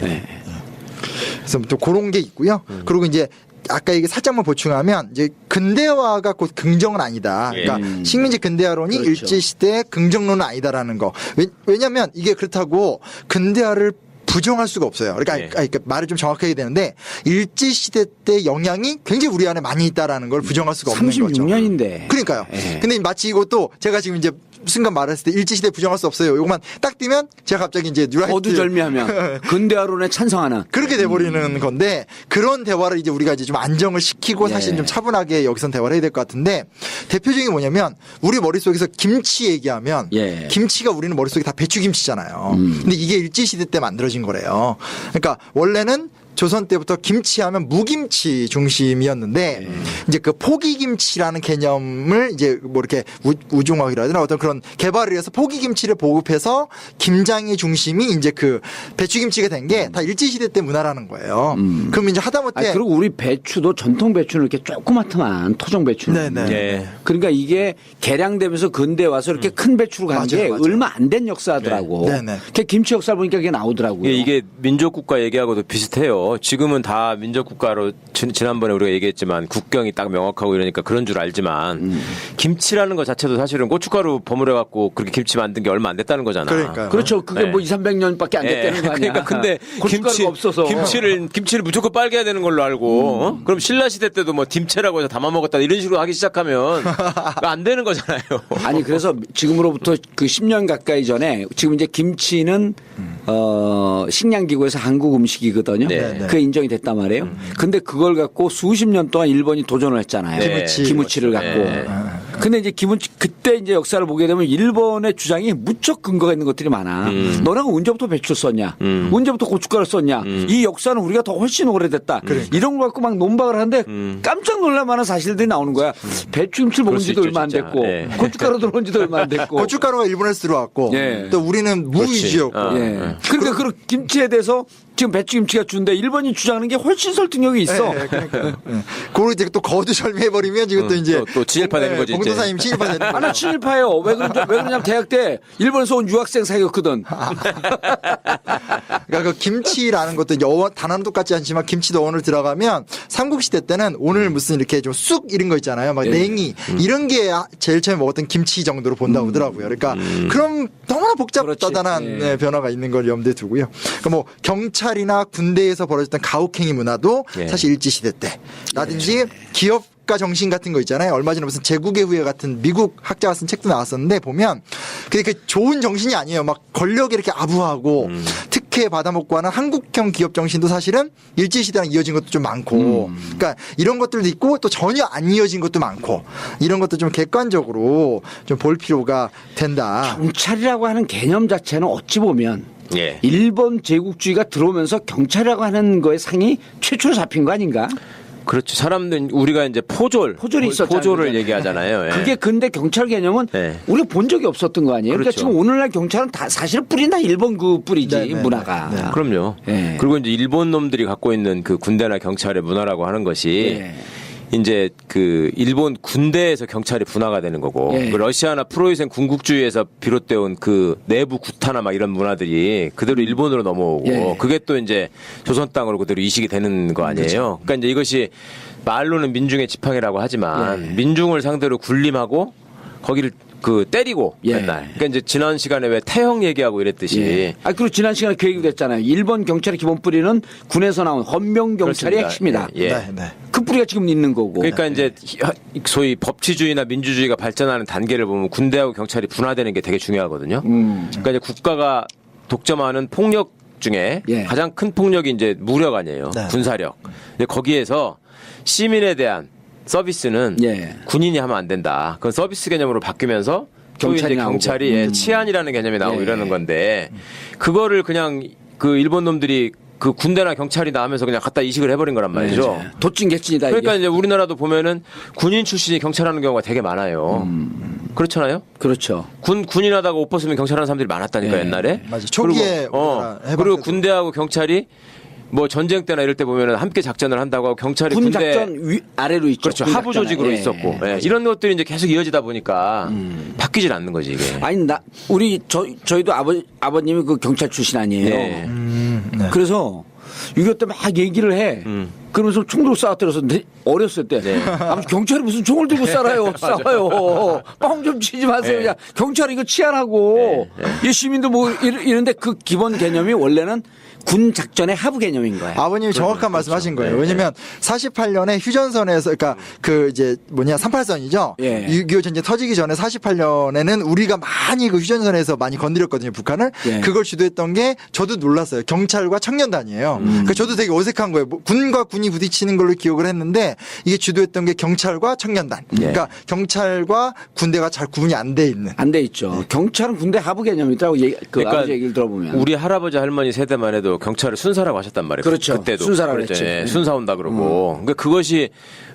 S1: 그래서 또 그런 게 있고요. 그리고 이제 아까 이게 살짝만 보충하면 이제 근대화가 곧 긍정은 아니다. 그러니까 식민지 근대화론이
S2: 그렇죠.
S1: 일제시대 긍정론은 아니다라는 거. 왜냐하면 이게 그렇다고 근대화를 부정할 수가 없어요. 그러니까 말을 좀 정확하게 되는데 일제시대 때 영향이 굉장히 우리 안에 많이 있다라는 걸 부정할 수가 없는 거죠.
S2: 36년인데.
S1: 그러니까요.
S2: 예.
S1: 근데 마치 이것도 제가 지금 이제 순간 말했을 때 일제시대 부정할 수 없어요. 요것만 딱 띄면 제가 갑자기 이제 뉴라이트
S2: 어두절미하면 근대화론에 찬성하는.
S1: 그렇게 돼버리는 건데 그런 대화를 이제 우리가 이제 좀 안정을 시키고
S2: 예.
S1: 사실 좀 차분하게 여기선 대화를 해야 될 것 같은데 대표적인 게 뭐냐면 우리 머릿속에서 김치 얘기하면
S2: 예.
S1: 김치가 우리는 머릿속에 다 배추김치잖아요. 근데 이게 일제시대 때 만들어진 거래요. 그러니까 원래는 조선 때부터 김치하면 무김치 중심이었는데 이제 그 포기김치라는 개념을 이제 뭐 이렇게 우종학이라 해야 되나 어떤 그런 개발을 해서 포기김치를 보급해서 김장의 중심이 이제 그 배추김치가 된 게 다 일제시대 때 문화라는 거예요. 그럼 이제 하다못해
S2: 그리고 우리 배추도 전통 배추는 이렇게 조그맣더만 토종 배추는.
S1: 네네.
S3: 예.
S2: 그러니까 이게 개량되면서 근대 와서 이렇게 큰 배추로 간 게
S1: 맞아요.
S2: 얼마 안 된 역사더라고.
S1: 네. 네네.
S2: 그 김치 역사를 보니까 그게 나오더라고요.
S3: 이게 민족국가 얘기하고도 비슷해요. 지금은 다 민족국가로 지난번에 우리가 얘기했지만 국경이 딱 명확하고 이러니까 그런 줄 알지만 김치라는 것 자체도 사실은 고춧가루 버무려 갖고 그렇게 김치 만든 게 얼마 안 됐다는 거잖아.
S1: 그러니까요.
S2: 그렇죠. 그게
S3: 네.
S2: 뭐 2, 300년밖에 안 됐다는 거 아니야.
S3: 그러니까 근데
S2: 고춧가루가 없어서.
S3: 김치를 무조건 빨게 해야 되는 걸로 알고 어? 그럼 신라 시대 때도 뭐 김채라고 해서 담아 먹었다 이런 식으로 하기 시작하면 안 되는 거잖아요.
S2: 아니 그래서 지금으로부터 그 10년 가까이 전에 지금 이제 김치는 식량기구에서 한국 음식이거든요.
S3: 네.
S2: 그게 인정이 됐단 말이에요. 근데 그걸 갖고 수십 년 동안 일본이 도전을 했잖아요.
S3: 네.
S2: 기무치를 갖고.
S3: 네.
S2: 근데 이제 기무치 그때 이제 역사를 보게 되면 일본의 주장이 무척 근거가 있는 것들이 많아. 너네가 언제부터 배추를 썼냐? 언제부터 고춧가루 썼냐? 이 역사는 우리가 더 훨씬 오래됐다. 이런 걸 갖고 막 논박을 하는데 깜짝 놀랄 만한 사실들이 나오는 거야. 배추김치를 먹은
S3: 그럴 수
S2: 지도
S3: 있죠,
S2: 얼마 안
S3: 진짜.
S2: 됐고
S3: 네.
S2: 고춧가루 들어온 지도 얼마 안 됐고.
S1: 고춧가루가 일본에서 들어왔고
S2: 예.
S1: 또 우리는 무 위주였고
S2: 예. 그러니까 그 김치에 대해서 지금 배추김치가 준데 일본이 주장하는 게 훨씬 설득력이 있어.
S1: 그러니까요. 그걸 이제 또 거두절미해버리면 지금 또 이제
S3: 또 친일파 되는 거지, 이제.
S1: 공도사님 친일파 되는 거죠.
S2: 하나 친일파예요. 왜 그러냐면 대학 때 일본에서 온 유학생 사귀었거든.
S1: 그러니까 그 김치라는 것도 단어는 똑같지 않지만 김치도 어원을 들어가면 삼국시대 때는 오늘 무슨 이렇게 좀 쑥 이런 거 있잖아요. 막 냉이 이런 게 제일 처음에 먹었던 김치 정도로 본다고 하더라고요. 그러니까 그럼 너무나 복잡다단한
S2: 그렇지.
S1: 네, 변화가 있는 걸 염두에 두고요. 그러니까 뭐 경찰이나 군대에서 벌어졌던 가혹행위 문화도
S3: 예.
S1: 사실 일제시대 때 라든지 기업 정신 같은 거 있잖아요. 얼마 전에 무슨 제국의 후예 같은 미국 학자가 쓴 책도 나왔었는데 보면 그게 좋은 정신이 아니에요. 막 권력에 이렇게 아부하고 특혜 받아먹고 하는 한국형 기업 정신도 사실은 일제시대랑 이어진 것도 좀 많고 그러니까 이런 것들도 있고 또 전혀 안 이어진 것도 많고 이런 것도 좀 객관적으로 좀 볼 필요가 된다.
S2: 경찰이라고 하는 개념 자체는 어찌 보면
S3: 예.
S2: 일본 제국주의가 들어오면서 경찰이라고 하는 거의 상이 최초로 잡힌 거 아닌가?
S3: 그렇죠. 사람들 우리가 이제
S2: 포졸이 있었잖아요.
S3: 포졸을
S2: 그전에.
S3: 얘기하잖아요. 예.
S2: 그게 근데 경찰 개념은
S3: 네.
S2: 우리가 본 적이 없었던 거 아니에요? 그러니까
S3: 그렇죠.
S2: 지금 오늘날 경찰은 다 사실 뿌리는 다 일본 그 뿌리지
S1: 네, 네,
S2: 문화가.
S1: 네, 네.
S3: 그럼요.
S2: 예.
S3: 그리고 이제 일본 놈들이 갖고 있는 그 군대나 경찰의 문화라고 하는 것이
S2: 예.
S3: 이제 그 일본 군대에서 경찰이 분화가 되는 거고
S2: 예.
S3: 그 러시아나 프로이센 군국주의에서 비롯되어 온 그 내부 구타나 막 이런 문화들이 그대로 일본으로 넘어오고
S2: 예.
S3: 그게 또 이제 조선 땅으로 그대로 이식이 되는 거 아니에요. 그러니까 이제 이것이 말로는 민중의 지팡이라고 하지만
S2: 예.
S3: 민중을 상대로 군림하고 거기를 그 때리고
S2: 예.
S3: 맨날. 그러니까 이제 지난 시간에 왜 태형 얘기하고 이랬듯이
S2: 예. 아, 그리고 지난 시간에 그 얘기도 했잖아요. 일본 경찰의 기본 뿌리는 군에서 나온 헌병 경찰이
S3: 그렇습니다.
S2: 핵심이다.
S3: 예. 예.
S1: 네, 네.
S2: 그 뿌리가 지금 있는 거고.
S3: 그러니까 이제 소위 법치주의나 민주주의가 발전하는 단계를 보면 군대하고 경찰이 분화되는 게 되게 중요하거든요. 그러니까 이제 국가가 독점하는 폭력 중에
S2: 예.
S3: 가장 큰 폭력이 이제 무력 아니에요.
S1: 네.
S3: 군사력. 근데 거기에서 시민에 서비스는
S2: 예.
S3: 군인이 하면 안 된다. 그건 서비스 개념으로 바뀌면서
S2: 경찰이
S3: 경찰이
S2: 나오고.
S3: 경찰이 치안이라는 개념이 나오고
S2: 예.
S3: 이러는 건데 그거를 그냥 그 일본 놈들이 그 군대나 경찰이 나오면서 그냥 갖다 이식을 해버린 거란 말이죠.
S2: 네. 도찐개찐이다.
S3: 그러니까
S2: 이게.
S3: 이제 우리나라도 보면은 군인 출신이 경찰하는 경우가 되게 많아요. 그렇잖아요.
S2: 그렇죠.
S3: 군인하다가 옷 벗으면 경찰하는 사람들이 많았다니까
S2: 예.
S3: 옛날에.
S1: 맞아. 초기에
S3: 그리고,
S1: 우리나라 해방
S3: 그리고
S1: 때도.
S3: 군대하고 경찰이 뭐 전쟁 때나 이럴 때 보면은 함께 작전을 한다고 하고 경찰이
S2: 군
S3: 군대
S2: 작전 아래로 있죠.
S3: 그렇죠.
S2: 군
S3: 하부
S2: 작전에.
S3: 조직으로
S2: 예.
S3: 있었고 예. 이런 것들이 이제 계속 이어지다 보니까 바뀌질 않는 거지 이게.
S2: 아니 우리 저희도 아버님이 그 경찰 출신 아니에요.
S3: 네.
S1: 네.
S2: 그래서 6.25 때 막 얘기를 해. 그러면서 총 들고 싸웠더라서 어렸을 때.
S3: 네.
S2: 아무튼 경찰이 무슨 총을 들고 싸워요. 뻥 좀 치지 마세요.
S3: 네.
S2: 그냥 경찰이 이거 치안하고 이 시민도 뭐 이런데 그 기본 개념이 원래는 군 작전의 하부 개념인 거야.
S1: 아버님이 정확한 말씀하신 거예요.
S3: 네,
S1: 왜냐면 48년에 휴전선에서 그러니까 그 이제 38선이죠.
S2: 예.
S1: 6.25 전쟁 터지기 전에 48년에는 우리가 많이 그 휴전선에서 많이 건드렸거든요, 북한을.
S2: 예.
S1: 그걸 주도했던 게 저도 놀랐어요. 경찰과 청년단이에요. 그러니까 저도 되게 어색한 거예요. 뭐 군과 군이 부딪히는 걸로 기억을 했는데 이게 주도했던 게 경찰과 청년단. 그러니까 경찰과 군대가 잘 구분이 안 돼 있는.
S2: 안 돼 있죠. 경찰은 군대 하부 개념이더라고. 그 아버지 얘기를 들어보면.
S3: 우리 할아버지 할머니 세대만 해도 경찰을 순사라고 하셨단 말이에요.
S2: 그렇죠.
S3: 그때도
S2: 순사라고
S3: 그랬죠.
S2: 했지.
S3: 예, 순사 온다 그러고. 그러니까 그것이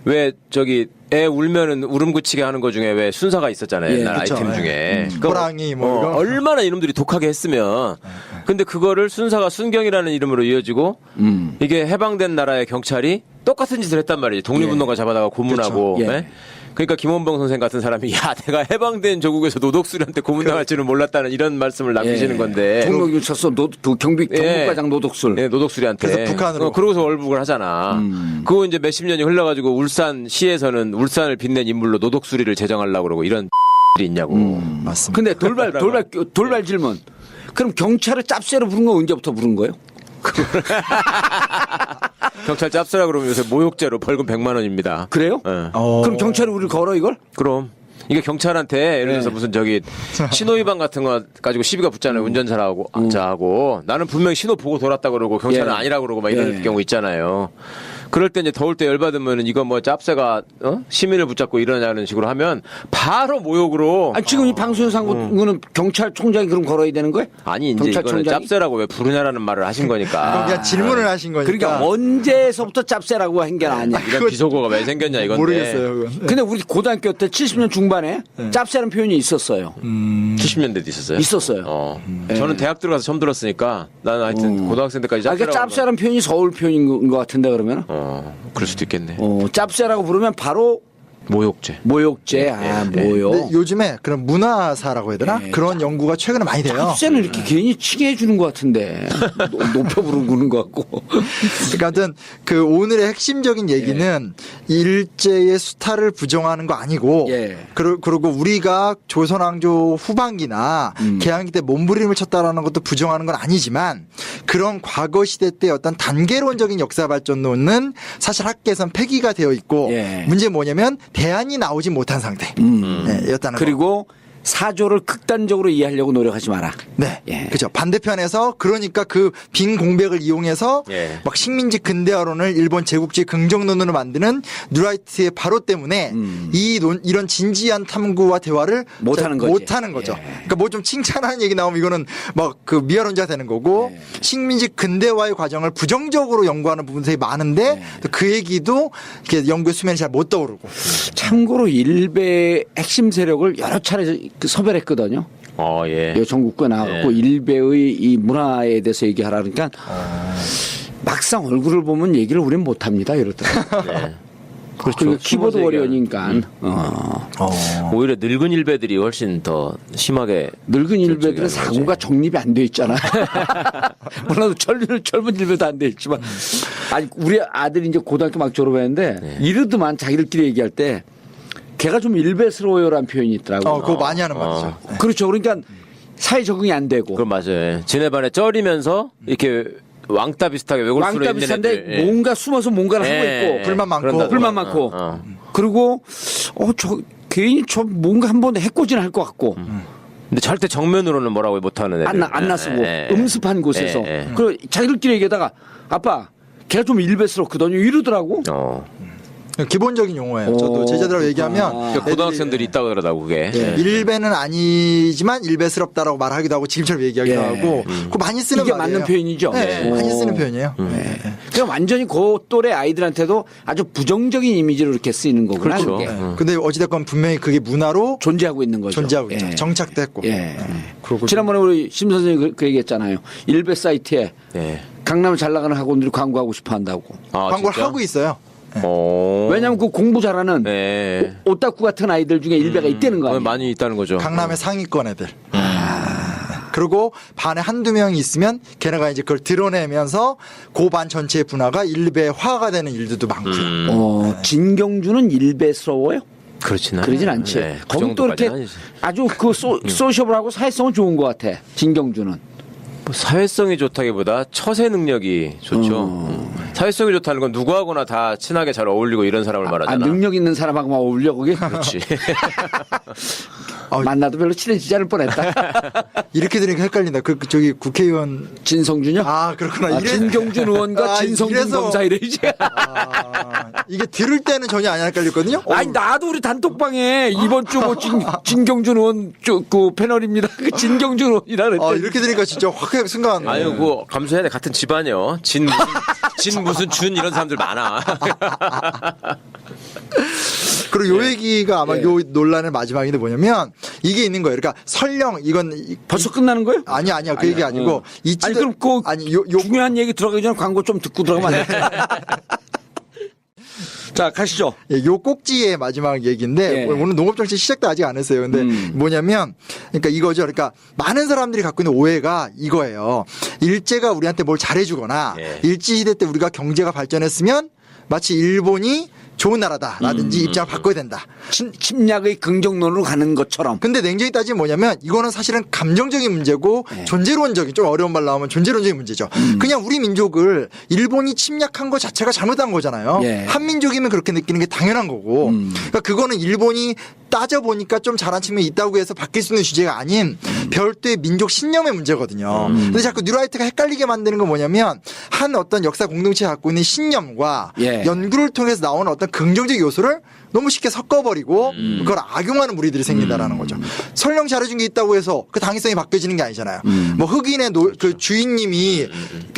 S3: 왜 저기 애 울면은 울음 그치게 하는 거 중에 왜 순사가 있었잖아요.
S2: 예,
S3: 옛날
S1: 그렇죠.
S3: 아이템
S1: 예.
S3: 중에.
S1: 호랑이 뭐 이런.
S3: 얼마나 이놈들이 독하게 했으면. 근데 그거를 순사가 순경이라는 이름으로 이어지고 이게 해방된 나라의 경찰이 똑같은 짓을 했단 말이에요. 독립운동가 잡아다가 고문하고.
S2: 그렇죠. 예.
S3: 예? 그러니까 김원봉 선생 같은 사람이 야 내가 해방된 조국에서 노독수리한테 고문당할 줄은 몰랐다는 이런 말씀을 남기시는 건데.
S2: 종로기 쳤어. 그 경북과장 노독술.
S3: 예, 노독수리한테.
S1: 그래서 북한으로.
S3: 그러고서 월북을 하잖아. 그거 이제 몇십 년이 흘러가지고 울산시에서는 울산을 빛낸 인물로 노독수리를 제정하려고 그러고 이런 일이 있냐고.
S1: 맞습니다.
S2: 근데 돌발 질문. 그럼 경찰을 짭새로 부른 건 언제부터 부른 거예요?
S3: 경찰 짭쓰라 그러면 요새 모욕죄로 벌금 100만 원입니다.
S2: 그래요?
S3: 예.
S2: 그럼 경찰이 우리를 걸어 이걸?
S3: 그럼. 이게 경찰한테 예를 들어서 무슨 저기 신호위반 같은 거 가지고 시비가 붙잖아요. 운전자하고 자하고 나는 분명히 신호 보고 돌았다 그러고 경찰은
S2: 예.
S3: 아니라 그러고 막 이런
S2: 예.
S3: 경우 있잖아요. 그럴 때 이제 더울 때 열받으면 이거 뭐 짭새가 시민을 붙잡고 이러냐는 식으로 하면 바로 모욕으로
S2: 아니, 지금 이 방송상국은 경찰총장이 그럼 걸어야 되는 거예요?
S3: 아니 이제 이거는
S2: 경찰청장이?
S3: 짭새라고 왜 부르냐라는 말을 하신 거니까.
S1: 그럼 그냥 질문을 하신 거니까.
S2: 그러니까 언제서부터 짭새라고 한 게 아니야.
S3: 이런 비속어가 왜 생겼냐 이건데.
S1: 모르겠어요, 그건.
S2: 근데 우리 고등학교 때 70년 중반에 짭새라는 표현이 있었어요.
S3: 70년대도 있었어요.
S2: 있었어요.
S3: 저는 대학 들어가서 처음 들었으니까 나는 하여튼 고등학생 때까지
S2: 아, 그러니까
S3: 짭새라고.
S2: 짭새라는 표현이 서울 표현인 것 같은데 그러면?
S3: 그럴 수도 있겠네.
S2: 짭새라고 부르면 바로
S3: 모욕죄.
S2: 모욕죄. 모욕.
S1: 근데 요즘에 그런 문화사라고 해야 되나?
S2: 예.
S1: 그런 연구가 최근에 많이 돼요.
S2: 짭새는 이렇게 괜히 칭해 주는 것 같은데 높여 부르는 것 같고.
S1: 그러니까 하여튼 그 오늘의 핵심적인 얘기는 일제의 수탈을 부정하는 거 아니고
S2: 예.
S1: 그리고 우리가 조선왕조 후반기나 개항기 때 몸부림을 쳤다라는 것도 부정하는 건 아니지만 그런 과거 시대 때 어떤 단계론적인 역사 발전론은 사실 학계에선 폐기가 되어 있고
S2: 예.
S1: 문제 뭐냐면 대안이 나오지 못한 상태 였다는 거.
S2: 그리고 사조를 극단적으로 이해하려고 노력하지 마라.
S1: 네.
S2: 예.
S1: 그죠. 반대편에서 그러니까 그 빈 공백을 이용해서
S3: 예.
S1: 막 식민지 근대화론을 일본 제국주의 긍정론으로 만드는 뉴라이트의 바로 때문에 이런 진지한 탐구와 대화를
S2: 못하는 거지.
S1: 못하는 거죠.
S2: 예.
S1: 그러니까 뭐 좀 칭찬하는 얘기 나오면 이거는 막 그 미아론자 되는 거고
S2: 예.
S1: 식민지 근대화의 과정을 부정적으로 연구하는 부분들이 많은데 또 그 얘기도 이렇게 연구의 수면에 잘 못 떠오르고.
S2: 참고로 일베의 핵심 세력을 여러 차례 서별했거든요.
S3: 예.
S2: 이 전국구에 나와갖고
S3: 예.
S2: 일베의 이 문화에 대해서 얘기하라 그러니까 막상 얼굴을 보면 얘기를 우리는 못합니다 이러더라고요.
S3: 네.
S2: 그렇죠. 키보드
S3: 숨어서
S2: 워리어니까
S3: 오히려 늙은 일베들이 훨씬 더 심하게
S2: 늙은 일베들은
S3: 저쪽에
S2: 사고가 정립이 안 돼 있잖아요. 물론 젊은 일베도 안 돼 있지만 아니 우리 아들이 이제 고등학교 막 졸업했는데 이르드만 자기들끼리 얘기할 때 걔가 좀 일베스러워요라는 표현이 있더라고요.
S1: 그거 많이 하는 말이죠. 네.
S2: 그렇죠. 그러니까 사회 적응이 안 되고
S3: 그건 맞아요. 지네 반에 쩔이면서 이렇게 왕따 비슷하게 외골수로
S2: 왕따
S3: 있는
S2: 비슷한데
S3: 애들. 예.
S2: 뭔가 숨어서 뭔가를
S3: 예.
S2: 하고 있고
S1: 불만 많고.
S3: 그런다더라.
S2: 불만 많고 그리고 저 괜히 저 뭔가 한번 해코지는 할 것 같고
S3: 근데 절대 정면으로는 뭐라고 못하는 애들.
S2: 안 나서고
S3: 예.
S2: 음습한 곳에서
S3: 예.
S2: 그리고 자기들끼리 얘기하다가 아빠 걔가 좀 일베스럽거든요 이러더라고.
S1: 기본적인 용어예요. 저도 제자들하고 얘기하면
S3: 그러니까 고등학생들이 있다고 그러다고 그게.
S1: 예. 일베는 아니지만 일베스럽다라고 말하기도 하고 지금처럼 얘기하기도
S2: 예.
S1: 하고 그거 많이 쓰는
S2: 이게
S1: 말이에요.
S2: 맞는 표현이죠.
S1: 네, 많이 쓰는 표현이에요.
S2: 그냥 완전히 그 또래 아이들한테도 아주 부정적인 이미지로 이렇게 쓰이는 거구나.
S3: 그렇죠.
S2: 그게.
S1: 근데 어찌됐건 분명히 그게 문화로
S2: 존재하고 있는 거죠.
S1: 존재하고 있죠.
S2: 예.
S1: 정착됐고.
S2: 예.
S1: 그러고
S2: 지난번에 우리 심 선생님이 그 얘기했잖아요. 일베 사이트에
S3: 예.
S2: 강남 잘 나가는 학원들이 광고하고 싶어 한다고.
S1: 광고를
S3: 진짜?
S1: 하고 있어요.
S2: 왜냐하면 그 공부 잘하는
S3: 네.
S2: 오타쿠 같은 아이들 중에 일베가 있다는 거 아니에요.
S3: 많이 있다는 거죠.
S1: 강남의 상위권 애들. 그리고 반에 한두 명이 있으면 걔네가 이제 그걸 드러내면서 그 반 전체의 분화가 일베화가 되는 일들도 많고요.
S2: 진경주는 일베스러워요?
S3: 그렇진 않아요.
S2: 그러진 않지.
S3: 네, 그
S2: 거기 또 이렇게
S3: 정도까지는 아니지.
S2: 아주 그 소시업을하고 사회성은 좋은 것 같아. 진경주는.
S3: 뭐 사회성이 좋다기보다 처세 능력이 좋죠. 사회성이 좋다는 건 누구하고나 다 친하게 잘 어울리고 이런 사람을 말하잖아.
S2: 능력 있는 사람하고만 어울려 거기.
S3: 그렇지.
S2: 만나도 별로 친해지지 않을 뻔했다.
S1: 이렇게 들으니까 헷갈린다. 저기 국회의원.
S2: 진성준요?
S1: 아, 그렇구나.
S2: 진경준 의원과 진성준
S1: 이래서-
S2: 검사 이래지.
S1: 이게 들을 때는 전혀 안 헷갈렸거든요.
S2: 아니 나도 우리 단톡방에 이번 주 뭐 진경준 의원 그 패널입니다. 그 진경준 의원이라 그랬더니
S1: 이렇게 들으니까 진짜 확 순간.
S3: 아유, 그 감수해야 돼. 같은 집안이요. 진 무슨 준 이런 사람들 많아.
S1: 그리고 요 얘기가 아마 요 논란의 마지막인데 뭐냐면 이게 있는 거예요. 그러니까 설령 이건
S2: 벌써 끝나는 거예요?
S1: 아니야 그 얘기 아니고
S2: 아니 그럼 그
S1: 아니 요
S2: 중요한 얘기 들어가기 전에 광고 좀 듣고 들어가면 안 돼? 자 가시죠.
S1: 예, 요 꼭지의 마지막 얘기인데
S2: 예.
S1: 오늘 농업정책 시작도 아직 안 했어요. 근데 뭐냐면 그러니까 이거죠. 그러니까 많은 사람들이 갖고 있는 오해가 이거예요. 일제가 우리한테 뭘 잘해주거나
S3: 예.
S1: 일제시대 때 우리가 경제가 발전했으면 마치 일본이 좋은 나라다라든지 입장을 바꿔야 된다.
S2: 침략의 긍정론으로 가는 것처럼.
S1: 근데 냉정히 따지면 뭐냐면 이거는 사실은 감정적인 문제고 존재론적인 좀 어려운 말 나오면 존재론적인 문제죠. 그냥 우리 민족을 일본이 침략한 것 자체가 잘못한 거잖아요.
S2: 예.
S1: 한민족이면 그렇게 느끼는 게 당연한 거고. 그러니까 그거는 일본이 따져보니까 좀 잘한 측면이 있다고 해서 바뀔 수 있는 주제가 아닌 별도의 민족 신념의 문제거든요. 근데 자꾸 뉴라이트가 헷갈리게 만드는 건 뭐냐면 한 어떤 역사 공동체가 갖고 있는 신념과
S2: 예.
S1: 연구를 통해서 나오는 어떤 긍정적 요소를 너무 쉽게 섞어버리고 그걸 악용하는 무리들이 생긴다라는 거죠. 설령 잘해준 게 있다고 해서 그 당위성이 바뀌어지는 게 아니잖아요. 뭐 흑인의 그 주인님이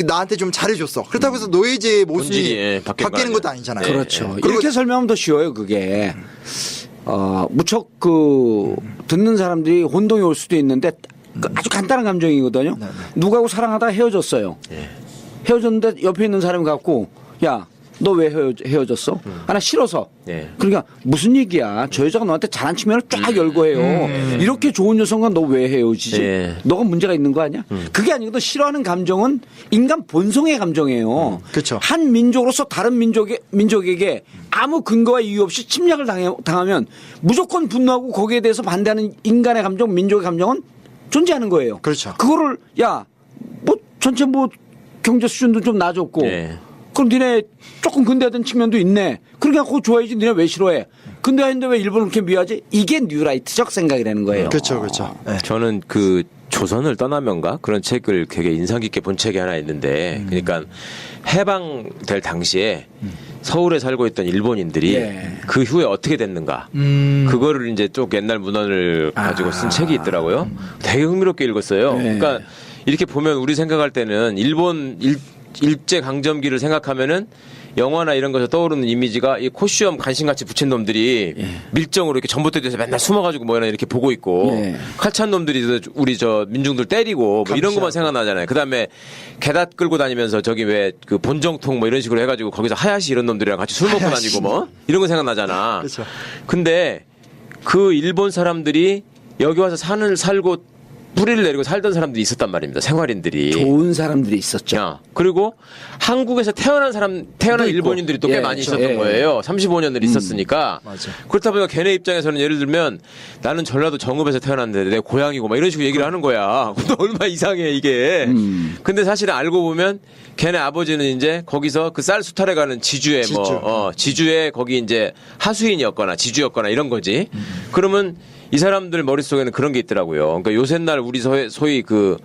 S1: 나한테 좀 잘해줬어. 그렇다고 해서 노예제의 모순이
S3: 본질이, 예, 바뀌는
S1: 바뀌는
S3: 거
S1: 것도
S3: 아니에요.
S1: 아니잖아요.
S2: 그렇죠.
S1: 그리고
S2: 이렇게 설명하면 더 쉬워요, 그게. 무척 듣는 사람들이 혼동이 올 수도 있는데 아주 간단한 감정이거든요. 누구하고 사랑하다가 헤어졌어요. 헤어졌는데 옆에 있는 사람이 갖고 야, 너 왜 헤어졌어? 나 싫어서.
S3: 예.
S2: 그러니까 무슨 얘기야. 저 여자가 너한테 잘한 측면을 쫙 열고 해요. 이렇게 좋은 여성과 너 왜 헤어지지?
S3: 예.
S2: 너가 문제가 있는 거 아니야? 그게 아니거든. 싫어하는 감정은 인간 본성의 감정이에요.
S1: 그렇죠.
S2: 한 민족으로서 다른 민족에게 아무 근거와 이유 없이 침략을 당하면 무조건 분노하고 거기에 대해서 반대하는 인간의 감정, 민족의 감정은 존재하는 거예요.
S1: 그렇죠.
S2: 그거를 뭐 전체 경제 수준도 좀 낮았고
S3: 예.
S2: 그럼 니네 조금 근대하던 측면도 있네. 그러니까 그거 좋아야지. 니네 왜 싫어해? 근데 왜 일본을 그렇게 미워하지? 이게 뉴라이트적 생각이라는 거예요.
S1: 그렇죠, 그렇죠. 네.
S3: 저는 그 조선을 떠나면가 그런 책을 되게 인상 깊게 본 책이 하나 있는데 그러니까 해방될 당시에 서울에 살고 있던 일본인들이
S2: 예.
S3: 그 후에 어떻게 됐는가 그거를 이제 쭉 옛날 문헌을 가지고 쓴 책이 있더라고요. 되게 흥미롭게 읽었어요.
S2: 예.
S3: 그러니까 이렇게 보면 우리 생각할 때는 일본 일제 강점기를 생각하면은 영화나 이런 거에서 떠오르는 이미지가 이 코시엄 간신같이 붙인 놈들이 밀정으로 이렇게 전봇대에서 맨날 숨어가지고 뭐 이렇게 보고 있고
S2: 예.
S3: 칼찬 놈들이 우리 저 민중들 때리고 뭐 이런 것만 생각나잖아요. 그다음에 개닷 끌고 다니면서 저기 왜 그 본정통 뭐 이런 식으로 해가지고 거기서 하야시 이런 놈들이랑 같이 술 먹고 다니고 뭐 이런 거 생각나잖아.
S1: 그렇죠.
S3: 근데 그 일본 사람들이 여기 와서 살고 뿌리를 내리고 살던 사람들이 있었단 말입니다. 생활인들이.
S2: 좋은 사람들이 있었죠.
S3: 야, 그리고 한국에서 태어난 일본인들이 또 꽤
S2: 예,
S3: 많이
S2: 그렇죠.
S3: 있었던
S2: 예.
S3: 거예요. 35년을 있었으니까.
S1: 맞아.
S3: 그렇다 보니까 걔네 입장에서는 예를 들면 나는 전라도 정읍에서 태어났는데 내 고향이고 막 이런 식으로 얘기를 하는 거야. 근데 얼마나 이상해 이게. 근데 사실은 알고 보면 걔네 아버지는 이제 거기서 그 쌀 수탈에 가는 지주에 지주에 거기 이제 하수인이었거나 지주였거나 이런 거지. 그러면 이 사람들 머릿속에는 그런 게 있더라고요. 그러니까 요새날 우리 소위 그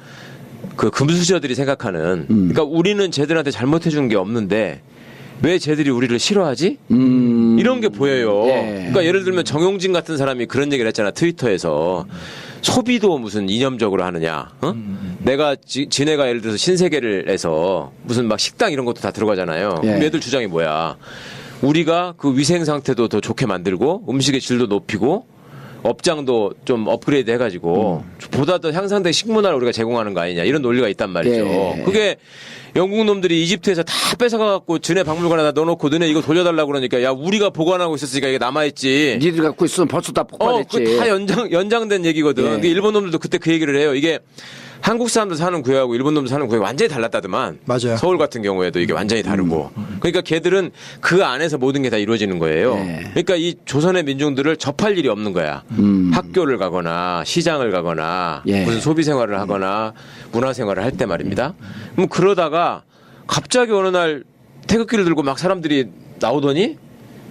S3: 금수저들이 생각하는 그러니까 우리는 쟤들한테 잘못해 준 게 없는데 왜 쟤들이 우리를 싫어하지? 이런 게 보여요.
S2: 예.
S3: 그러니까 예를 들면 정용진 같은 사람이 그런 얘기를 했잖아. 트위터에서. 소비도 무슨 이념적으로 하느냐. 어? 내가 지네가 예를 들어서 신세계를 해서 무슨 막 식당 이런 것도 다 들어가잖아요.
S2: 예.
S3: 그럼 얘들 주장이 뭐야. 우리가 그 위생 상태도 더 좋게 만들고 음식의 질도 높이고 업장도 좀 업그레이드 해가지고 보다 더 향상된 식문화를 우리가 제공하는 거 아니냐 이런 논리가 있단 말이죠.
S2: 예.
S3: 그게 영국 놈들이 이집트에서 다 뺏어가갖고 지네 박물관에다 넣어놓고 너네 이거 돌려달라고 그러니까 야 우리가 보관하고 있었으니까 이게 남아있지.
S2: 니들 갖고 있으면 벌써 다 폭발했지.
S3: 그거 다 연장된 얘기거든.
S2: 예.
S3: 근데 일본 놈들도 그때 그 얘기를 해요. 이게 한국 사람들 사는 구역하고 일본 놈들 사는 구역이 완전히 달랐다더만.
S1: 맞아요.
S3: 서울 같은 경우에도 이게 완전히 다르고. 그러니까 걔들은 그 안에서 모든 게 다 이루어지는 거예요.
S2: 예.
S3: 그러니까 이 조선의 민중들을 접할 일이 없는 거야. 학교를 가거나 시장을 가거나
S2: 예.
S3: 무슨 소비 생활을 하거나 문화 생활을 할 때 말입니다. 그럼 그러다가 갑자기 어느 날 태극기를 들고 막 사람들이 나오더니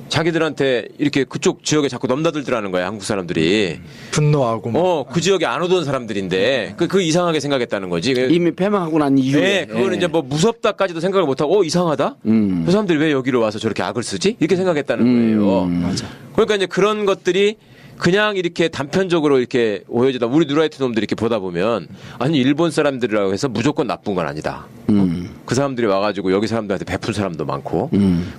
S3: 자기들한테 이렇게 그쪽 지역에 자꾸 넘나들더라는 거야, 한국 사람들이.
S1: 분노하고 뭐.
S3: 그 지역에 안 오던 사람들인데, 그 이상하게 생각했다는 거지.
S2: 이미 패망하고 난 이후에.
S3: 네, 그거는 이제 뭐 무섭다까지도 생각을 못하고, 이상하다? 저 사람들이 왜 여기로 와서 저렇게 악을 쓰지? 이렇게 생각했다는 거예요.
S1: 맞아.
S3: 그러니까 이제 그런 것들이 그냥 이렇게 단편적으로 이렇게 오해지다. 우리 누라이트 놈들이 이렇게 보다 보면, 아니, 일본 사람들이라고 해서 무조건 나쁜 건 아니다. 그 사람들이 와가지고 여기 사람들한테 베푼 사람도 많고,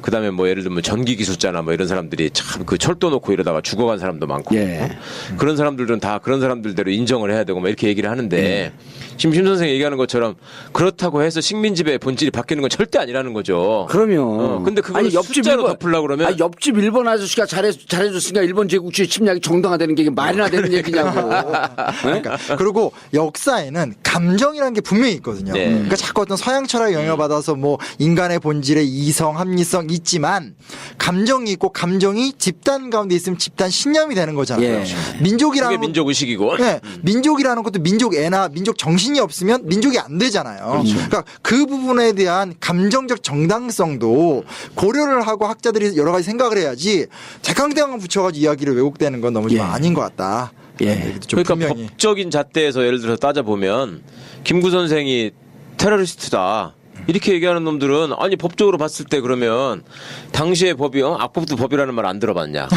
S3: 그 다음에 뭐 예를 들면 전기 기술자나 뭐 이런 사람들이 참 그 철도 놓고 이러다가 죽어간 사람도 많고,
S2: 예.
S3: 그런 사람들은 다 그런 사람들대로 인정을 해야 되고 막 이렇게 얘기를 하는데, 지금 심 선생이 얘기하는 것처럼 그렇다고 해서 식민지배의 본질이 바뀌는 건 절대 아니라는 거죠.
S2: 그러면.
S3: 근데 그걸 숫자로 덮으려고 그러면.
S2: 아니, 옆집 일본 아저씨가 잘해줬으니까 일본 제국주의 침략이 정당화되는 게 이게 말이나 되는 얘기냐고.
S1: 그러니까 그리고 역사에는 감정이라는 게 분명히 있거든요.
S3: 네.
S1: 그러니까 자꾸 어떤 서양 철학 영향받아서 뭐 인간의 본질의 이성, 합리성 있지만 감정이 있고 감정이 집단 가운데 있으면 집단 신념이 되는 거잖아요.
S2: 예.
S1: 민족이라는
S3: 그게 민족 의식이고.
S1: 네, 민족이라는 것도 민족 애나 민족 정신이 없으면 민족이 안 되잖아요. 그러니까 그 부분에 대한 감정적 정당성도 고려를 하고 학자들이 여러 가지 생각을 해야지 대강대강 붙여가지고 이야기를 왜곡되는 건 너무 좀
S2: 예.
S1: 아닌 것 같다.
S2: 예.
S1: 네, 좀
S3: 그러니까
S1: 분명히.
S3: 법적인 잣대에서 예를 들어서 따져보면 김구 선생이 테러리스트다. 이렇게 얘기하는 놈들은 아니 법적으로 봤을 때 그러면 당시의 법이 악법도 법이라는 말 안 들어봤냐?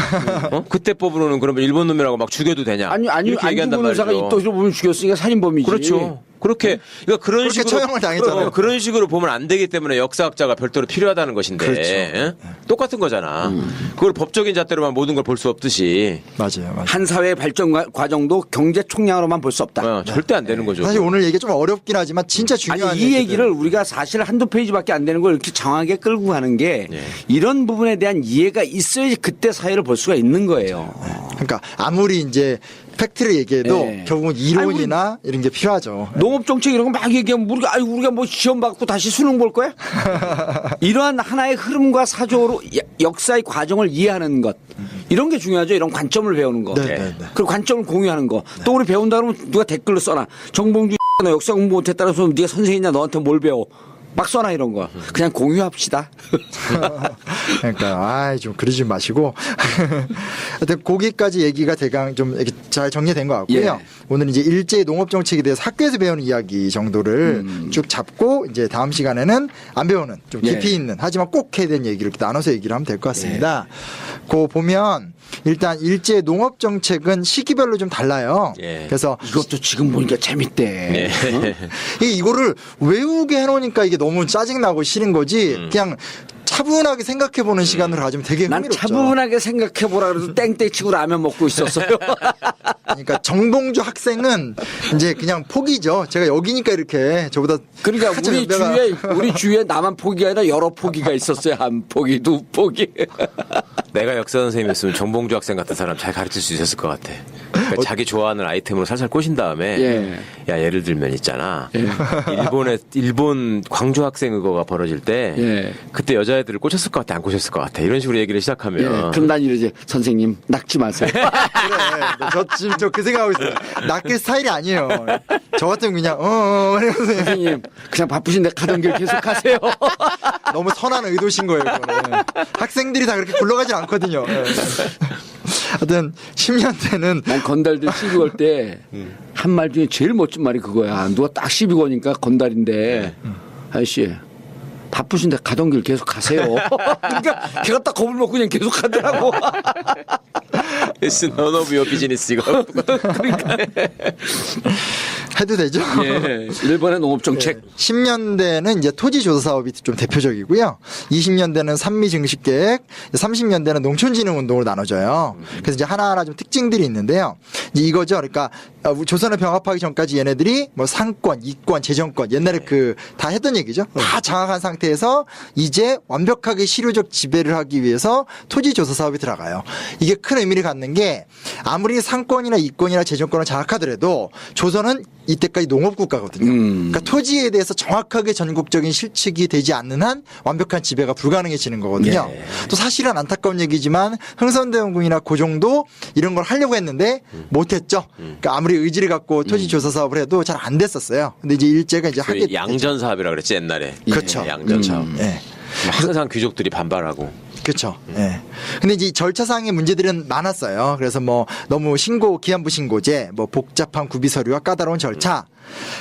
S3: 그때 법으로는 그러면 일본 놈이라고 막 죽여도 되냐?
S2: 아니,
S3: 이렇게 얘기한단
S2: 안중근 의사가
S3: 말이죠.
S2: 이또시로 보면 죽였으니까 살인범이지.
S3: 그렇죠. 그렇게 그러니까 그런
S1: 그렇게
S3: 식으로
S1: 처형을 당했잖아요.
S3: 그런 식으로 보면 안 되기 때문에 역사학자가 별도로 필요하다는 것인데
S1: 그렇죠.
S3: 예? 똑같은 거잖아. 그걸 법적인 잣대로만 모든 걸 볼 수 없듯이
S1: 맞아요. 맞아요.
S2: 한 사회의 발전 과정도 경제 총량으로만 볼 수 없다.
S3: 절대 안 되는 거죠.
S1: 사실 오늘 얘기 좀 어렵긴 하지만 진짜 중요한
S2: 아니 이 얘기를 우리가 사실 한두 페이지밖에 안 되는 걸 이렇게 장하게 끌고 가는 게
S3: 네.
S2: 이런 부분에 대한 이해가 있어야지 그때 사회를 볼 수가 있는 거예요.
S1: 그러니까 아무리 이제 팩트를 얘기해도
S2: 네.
S1: 결국은 이론이나 이런 게 필요하죠.
S2: 농업 정책 이런 거 막 얘기하면 우리가 뭐 시험 받고 다시 수능 볼 거야? 이러한 하나의 흐름과 사조로 역사의 과정을 이해하는 것 이런 게 중요하죠. 이런 관점을 배우는 거.
S1: 네, 네, 네.
S2: 그리고 관점을 공유하는 거. 또 우리 배운다 그러면 누가 댓글로 써놔. 정봉주 너 역사 공부 못했다고 해서 네가 선생이냐 너한테 뭘 배워. 막 써놔 이런 거. 그냥 공유합시다.
S1: 그러니까 좀 그러지 마시고 하여튼 거기까지 얘기가 대강 좀 이렇게 잘 정리된 것 같고요.
S2: 예.
S1: 오늘 이제 일제 농업 정책에 대해서 학교에서 배우는 이야기 정도를 쭉 잡고 이제 다음 시간에는 안 배우는 좀 깊이
S2: 예.
S1: 있는 하지만 꼭 해야 되는 얘기를 이렇게 나눠서 얘기를 하면 될 것 같습니다. 그 보면 일단 일제 농업 정책은 시기별로 좀 달라요.
S3: 예.
S1: 그래서
S2: 이것도 지금 보니까 재밌대. 어?
S1: 이거를 외우게 해놓으니까 이게 너무 짜증나고 싫은 거지. 그냥 차분하게 생각해보는 시간을 가지면 되게
S2: 난
S1: 흥미롭죠.
S2: 차분하게 생각해보라 그래서 땡땡 치고 라면 먹고 있었어요.
S1: 그러니까 정봉주 학생은 이제 그냥 포기죠. 제가 여기니까 이렇게 저보다
S2: 그러니까
S1: 한참
S2: 우리 주위에 나만 포기가 아니라 여러 포기가 있었어요. 한 포기, 두 포기.
S3: 내가 역사 선생님이었으면 정봉주 학생 같은 사람 잘 가르칠 수 있었을 것 같아. 그러니까 자기 좋아하는 아이템으로 살살 꼬신 다음에
S2: 예.
S3: 야 예를 들면 있잖아. 일본 광주 학생 그거가 벌어질 때
S2: 예.
S3: 그때 여자애들을 꼬셨을 것 같아 안 꼬셨을 것 같아 이런 식으로 얘기를
S2: 예.
S3: 시작하면
S2: 그럼 난 이러지. 선생님, 낚지 마세요.
S1: 그래. 저 지금 저 그 생각하고 있어요. 낚일 스타일이 아니에요. 저 같으면 그냥 이러면서
S2: 선생님, 그냥 바쁘신데 가던 길 계속 하세요.
S1: 너무 선한 의도신 거예요. 그거는. 학생들이 다 그렇게 굴러가진 않거든요. 하여튼 10년 때는
S2: 난 건달들 시비 걸 때 한 말 중에 제일 멋진 말이 그거야. 누가 딱 시비 거니까 건달인데 아저씨 바쁘신데 가던 길 계속 가세요. 그러니까 걔가 딱 겁을 먹고 그냥 계속 가더라고.
S3: It's none of your business 이거.
S1: 해도 되죠.
S2: 예, 일본의 농업 정책.
S1: 10년대는 이제 토지 조사 사업이 좀 대표적이고요. 20년대는 산미 증식 계획, 30년대는 농촌진흥 운동으로 나눠져요. 그래서 이제 하나하나 좀 특징들이 있는데요. 이제 이거죠. 그러니까 조선을 병합하기 전까지 얘네들이 뭐 상권, 이권, 재정권 옛날에 그 다 했던 얘기죠. 다 장악한 상태에서 이제 완벽하게 실효적 지배를 하기 위해서 토지 조사 사업이 들어가요. 이게 큰 의미를 갖는 게 아무리 상권이나 이권이나 재정권을 장악하더라도 조선은 이때까지 농업국가거든요. 그러니까 토지에 대해서 정확하게 전국적인 실측이 되지 않는 한 완벽한 지배가 불가능해지는 거거든요.
S2: 예.
S1: 또 사실은 안타까운 얘기지만 흥선대원군이나 고종도 이런 걸 하려고 했는데 못했죠. 그러니까 아무리 의지를 갖고 토지 조사 사업을 해도 잘 안 됐었어요. 근데 이제 일제가 이제 하게
S3: 양전 사업이라 그랬지 옛날에.
S1: 그렇죠.
S3: 양전 사업.
S1: 예.
S3: 항상 귀족들이 반발하고.
S1: 그렇죠. 예. 근데 이제 절차상의 문제들은 많았어요. 그래서 뭐 너무 기한부 신고제, 뭐 복잡한 구비 서류와 까다로운 절차.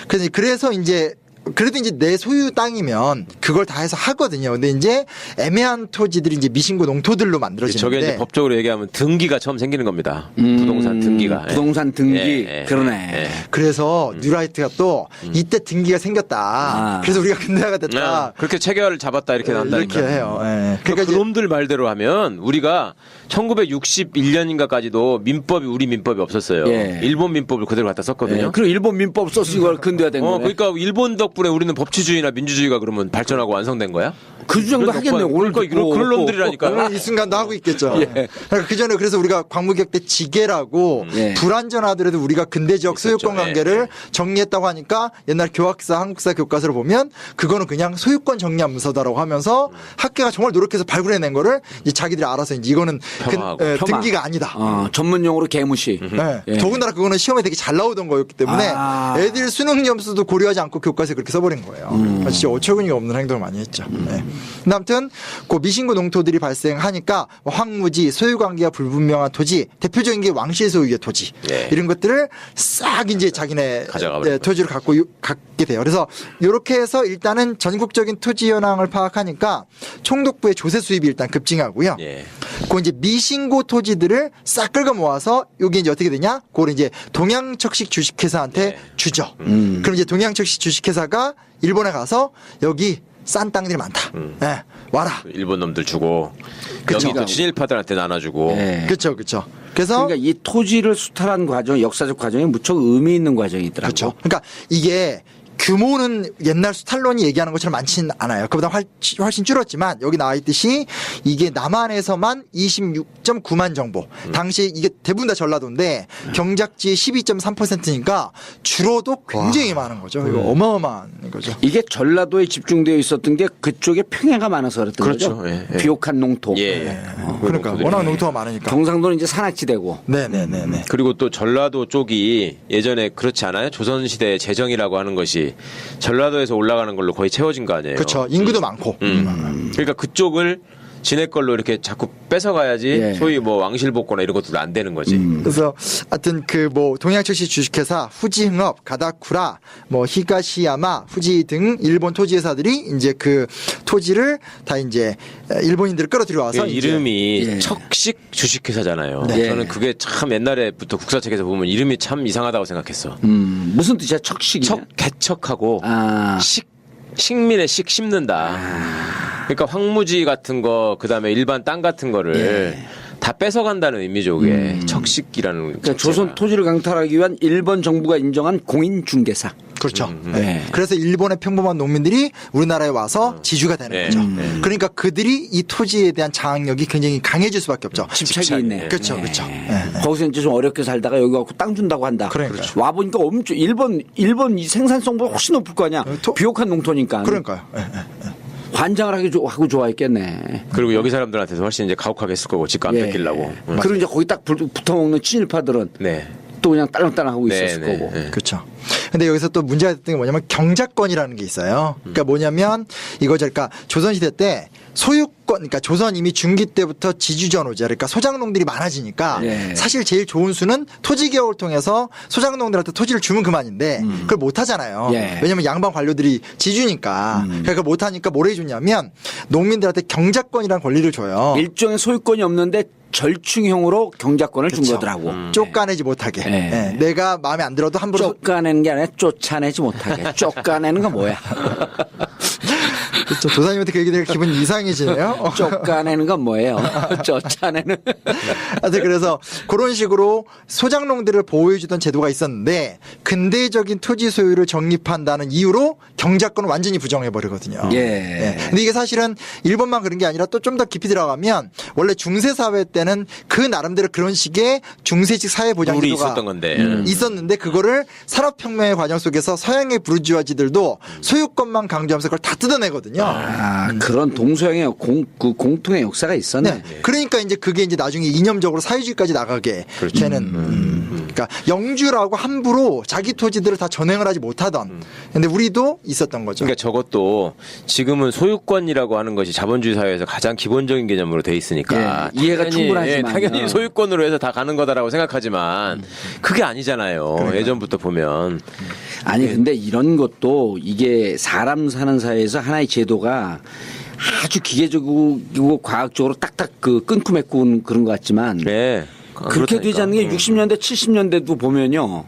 S1: 그래서 이제 그래도 이제 내 소유 땅이면 그걸 다 해서 하거든요. 근데 이제 애매한 토지들이 이제 미신고 농토들로 만들어지는데
S3: 저게 이제 법적으로 얘기하면 등기가 처음 생기는 겁니다. 부동산 등기가.
S2: 부동산 등기.
S3: 예.
S2: 그러네.
S1: 그래서 뉴라이트가 또 이때 등기가 생겼다.
S2: 아.
S1: 그래서 우리가 근대화가 됐다.
S3: 그렇게 체계화를 잡았다 이렇게 한다니까.
S1: 이렇게 해요. 예.
S3: 그러니까
S1: 이제
S3: 그놈들 말대로 하면 우리가 1961년인가까지도 민법이 우리 민법이 없었어요.
S2: 예.
S3: 일본 민법을 그대로 갖다 썼거든요.
S2: 예, 그리고 일본 민법 썼으니까 근대화된 거네.
S3: 그러니까 일본 덕분에 우리는 법치주의나 민주주의가 그러면 발전하고 완성된 거야?
S2: 그 주장도 하겠네. 오늘
S3: 그러니까 그런 놈들이라니까.
S1: 오늘 이 순간도 하고 있겠죠.
S2: 예.
S1: 그러니까 그 전에 그래서 우리가 광무개혁 때 지계라고
S2: 예.
S1: 불안전하더라도 우리가 근대 지역
S3: 있었죠.
S1: 소유권 관계를 정리했다고 하니까 옛날 교학사, 한국사 교과서를 보면 그거는 그냥 소유권 정리한 문서다라고 하면서 학계가 정말 노력해서 발굴해낸 거를 이제 자기들이 알아서 이제 이거는
S3: 폄하하고.
S2: 폄하.
S1: 등기가 아니다.
S2: 전문용어로 개무시.
S1: 네.
S2: 예.
S1: 더군다나 그거는 시험에 되게 잘 나오던 거였기 때문에
S2: 아.
S1: 애들 수능 점수도 고려하지 않고 교과서에 그렇게 써버린 거예요. 진짜 어처구니가 없는 행동을 많이 했죠. 네. 근데 아무튼 그 미신고 농토들이 발생하니까 황무지, 소유관계가 불분명한 토지, 대표적인 게 왕실 소유의 토지
S3: 네.
S1: 이런 것들을 싹 이제 자기네
S3: 가져가 버린
S1: 토지를 갖게 돼요. 그래서 이렇게 해서 일단은 전국적인 토지 현황을 파악하니까 총독부의 조세 수입이 일단 급증하고요.
S3: 예.
S1: 그 이제 미신고 토지들을 싹 긁어 모아서 여기 이제 어떻게 되냐? 그걸 이제 동양척식 주식회사한테
S3: 네.
S1: 주죠. 그럼 이제 동양척식 주식회사가 일본에 가서 여기 싼 땅들이 많다. 예, 와라.
S3: 일본 놈들 주고
S1: 그쵸.
S3: 여기 또 친일파들한테 나눠주고.
S2: 예.
S1: 그렇죠, 그렇죠. 그래서
S2: 그러니까 이 토지를 수탈한 과정, 역사적 과정이 무척 의미 있는 과정이더라고요.
S1: 그렇죠. 그러니까 이게 규모는 옛날 수탈론이 얘기하는 것처럼 많지는 않아요. 그보다 훨씬 줄었지만 여기 나와 있듯이 이게 남한에서만 26.9만 정보. 당시 이게 대부분 다 전라도인데 경작지의 12.3%니까 줄어도 굉장히 많은 거죠. 이거 어마어마한 거죠.
S2: 이게 전라도에 집중되어 있었던 게 그쪽에 평야가 많아서 그랬던
S3: 그렇죠.
S2: 거죠.
S3: 예, 예.
S2: 비옥한 농토.
S3: 예.
S1: 그러니까 워낙 농토가 많으니까.
S2: 경상도는 이제 산악지대고.
S1: 네네네네.
S3: 그리고 또 전라도 쪽이 예전에 그렇지 않아요? 조선시대 재정이라고 하는 것이 전라도에서 올라가는 걸로 거의 채워진 거 아니에요?
S1: 그렇죠. 인구도 많고.
S3: 그러니까 그쪽을 지네 걸로 이렇게 자꾸 뺏어가야지
S2: 예.
S3: 소위 뭐 왕실복거나 이런 것도 안 되는 거지.
S1: 그래서 하여튼 그 뭐 동양 출시 주식회사 후지흥업, 가다쿠라, 뭐 히가시야마, 후지 등 일본 토지회사들이 이제 그 토지를 다 이제 일본인들을 끌어들여 와서
S3: 이름이
S2: 예.
S3: 척식 주식회사잖아요.
S2: 네.
S3: 저는 그게 참 옛날에부터 국사책에서 보면 이름이 참 이상하다고 생각했어.
S2: 무슨 뜻이야? 척식이.
S3: 개척하고
S2: 아.
S3: 식민의 식 심는다. 그러니까 황무지 같은 거 그다음에 일반 땅 같은 거를 다 뺏어간다는 의미죠. 그게 척식이라는.
S2: 그러니까
S3: 자체가.
S2: 조선 토지를 강탈하기 위한 일본 정부가 인정한 공인 중개사.
S1: 그렇죠.
S2: 네.
S1: 그래서 일본의 평범한 농민들이 우리나라에 와서 지주가 되는
S3: 네.
S1: 거죠. 그러니까 그들이 이 토지에 대한 장악력이 굉장히 강해질 수밖에 없죠.
S2: 집착이 있네.
S1: 그렇죠, 그렇죠.
S2: 거기서 이제 좀 어렵게 살다가 여기 와서 땅 준다고 한다.
S1: 그러니까요.
S2: 와 보니까 엄청 일본 이 생산성보다 훨씬 높을 거 아니야. 비옥한 농토니까.
S1: 그러니까요.
S2: 환장을 하고 좋아했겠네.
S3: 그리고 여기 사람들한테서 훨씬 이제 가혹하게 했을 거고 집값 안 뺏기려고.
S2: 그리고 이제 거기 딱 붙어먹는 친일파들은
S3: 네.
S2: 또 그냥 딸랑딸랑 하고
S3: 네,
S2: 있었을
S3: 네,
S2: 거고.
S3: 네.
S1: 그렇죠. 근데 여기서 또 문제가 됐던 게 뭐냐면 경작권이라는 게 있어요. 그러니까 뭐냐면 이거죠. 그러니까 조선시대 때 소유권, 그러니까 조선 이미 중기 때부터 지주전호제, 그러니까 소장농들이 많아지니까
S2: 네.
S1: 사실 제일 좋은 수는 토지개혁을 통해서 소장농들한테 토지를 주면 그만인데 그걸 못 하잖아요.
S2: 예.
S1: 왜냐면 양반 관료들이 지주니까. 그러니까 못 하니까 뭘 해주냐면 농민들한테 경작권이라는 권리를 줘요.
S2: 일종의 소유권이 없는데 절충형으로 경작권을 준
S1: 그쵸.
S2: 거더라고.
S1: 쫓아내지 못하게.
S2: 네.
S1: 예. 내가 마음에 안 들어도 함부로
S2: 쫓아내는 게 아니라 쫓아내지 못하게. 쫓아내는 건 뭐야?
S1: 그렇죠. 도사님한테 그 얘기 되니까 기분 이상해지네요.
S2: 쫓아내는 건 뭐예요? 쫓아내는.
S1: 하여튼 그래서 그런 식으로 소장농들을 보호해주던 제도가 있었는데 근대적인 토지 소유를 정립한다는 이유로 경작권을 완전히 부정해버리거든요.
S2: 예.
S1: 근데 이게 사실은 일본만 그런 게 아니라 또 좀 더 깊이 들어가면 원래 중세사회 때는 그 나름대로 그런 식의 중세식 사회보장
S3: 룰이
S1: 제도가
S3: 있었던 건데.
S1: 있었는데 그거를 산업혁명의 과정 속에서 서양의 부르주아지들도 소유권만 강조하면서 그걸 다 뜯어내거든요.
S2: 아, 그런 동서양의 공통의 역사가 있었네.
S1: 네. 그러니까 이제 그게 이제 나중에 이념적으로 사회주의까지 나가게
S3: 그렇죠.
S1: 되는. 그러니까 영주라고 함부로 자기 토지들을 다 전횡을 하지 못하던. 근데 우리도 있었던 거죠.
S3: 그러니까 저것도 지금은 소유권이라고 하는 것이 자본주의 사회에서 가장 기본적인 개념으로 돼 있으니까
S2: 예, 이해가 충분하지만.
S3: 당연히 소유권으로 해서 다 가는 거다라고 생각하지만 그게 아니잖아요. 예전부터 보면
S2: 아니 근데 이런 것도 이게 사람 사는 사회에서 하나의 제도가 아주 기계적이고 과학적으로 딱딱 끊고 메꾸는 그런 것 같지만
S3: 네.
S2: 그렇게 되지 않는 게 60년대 70년대도 보면요.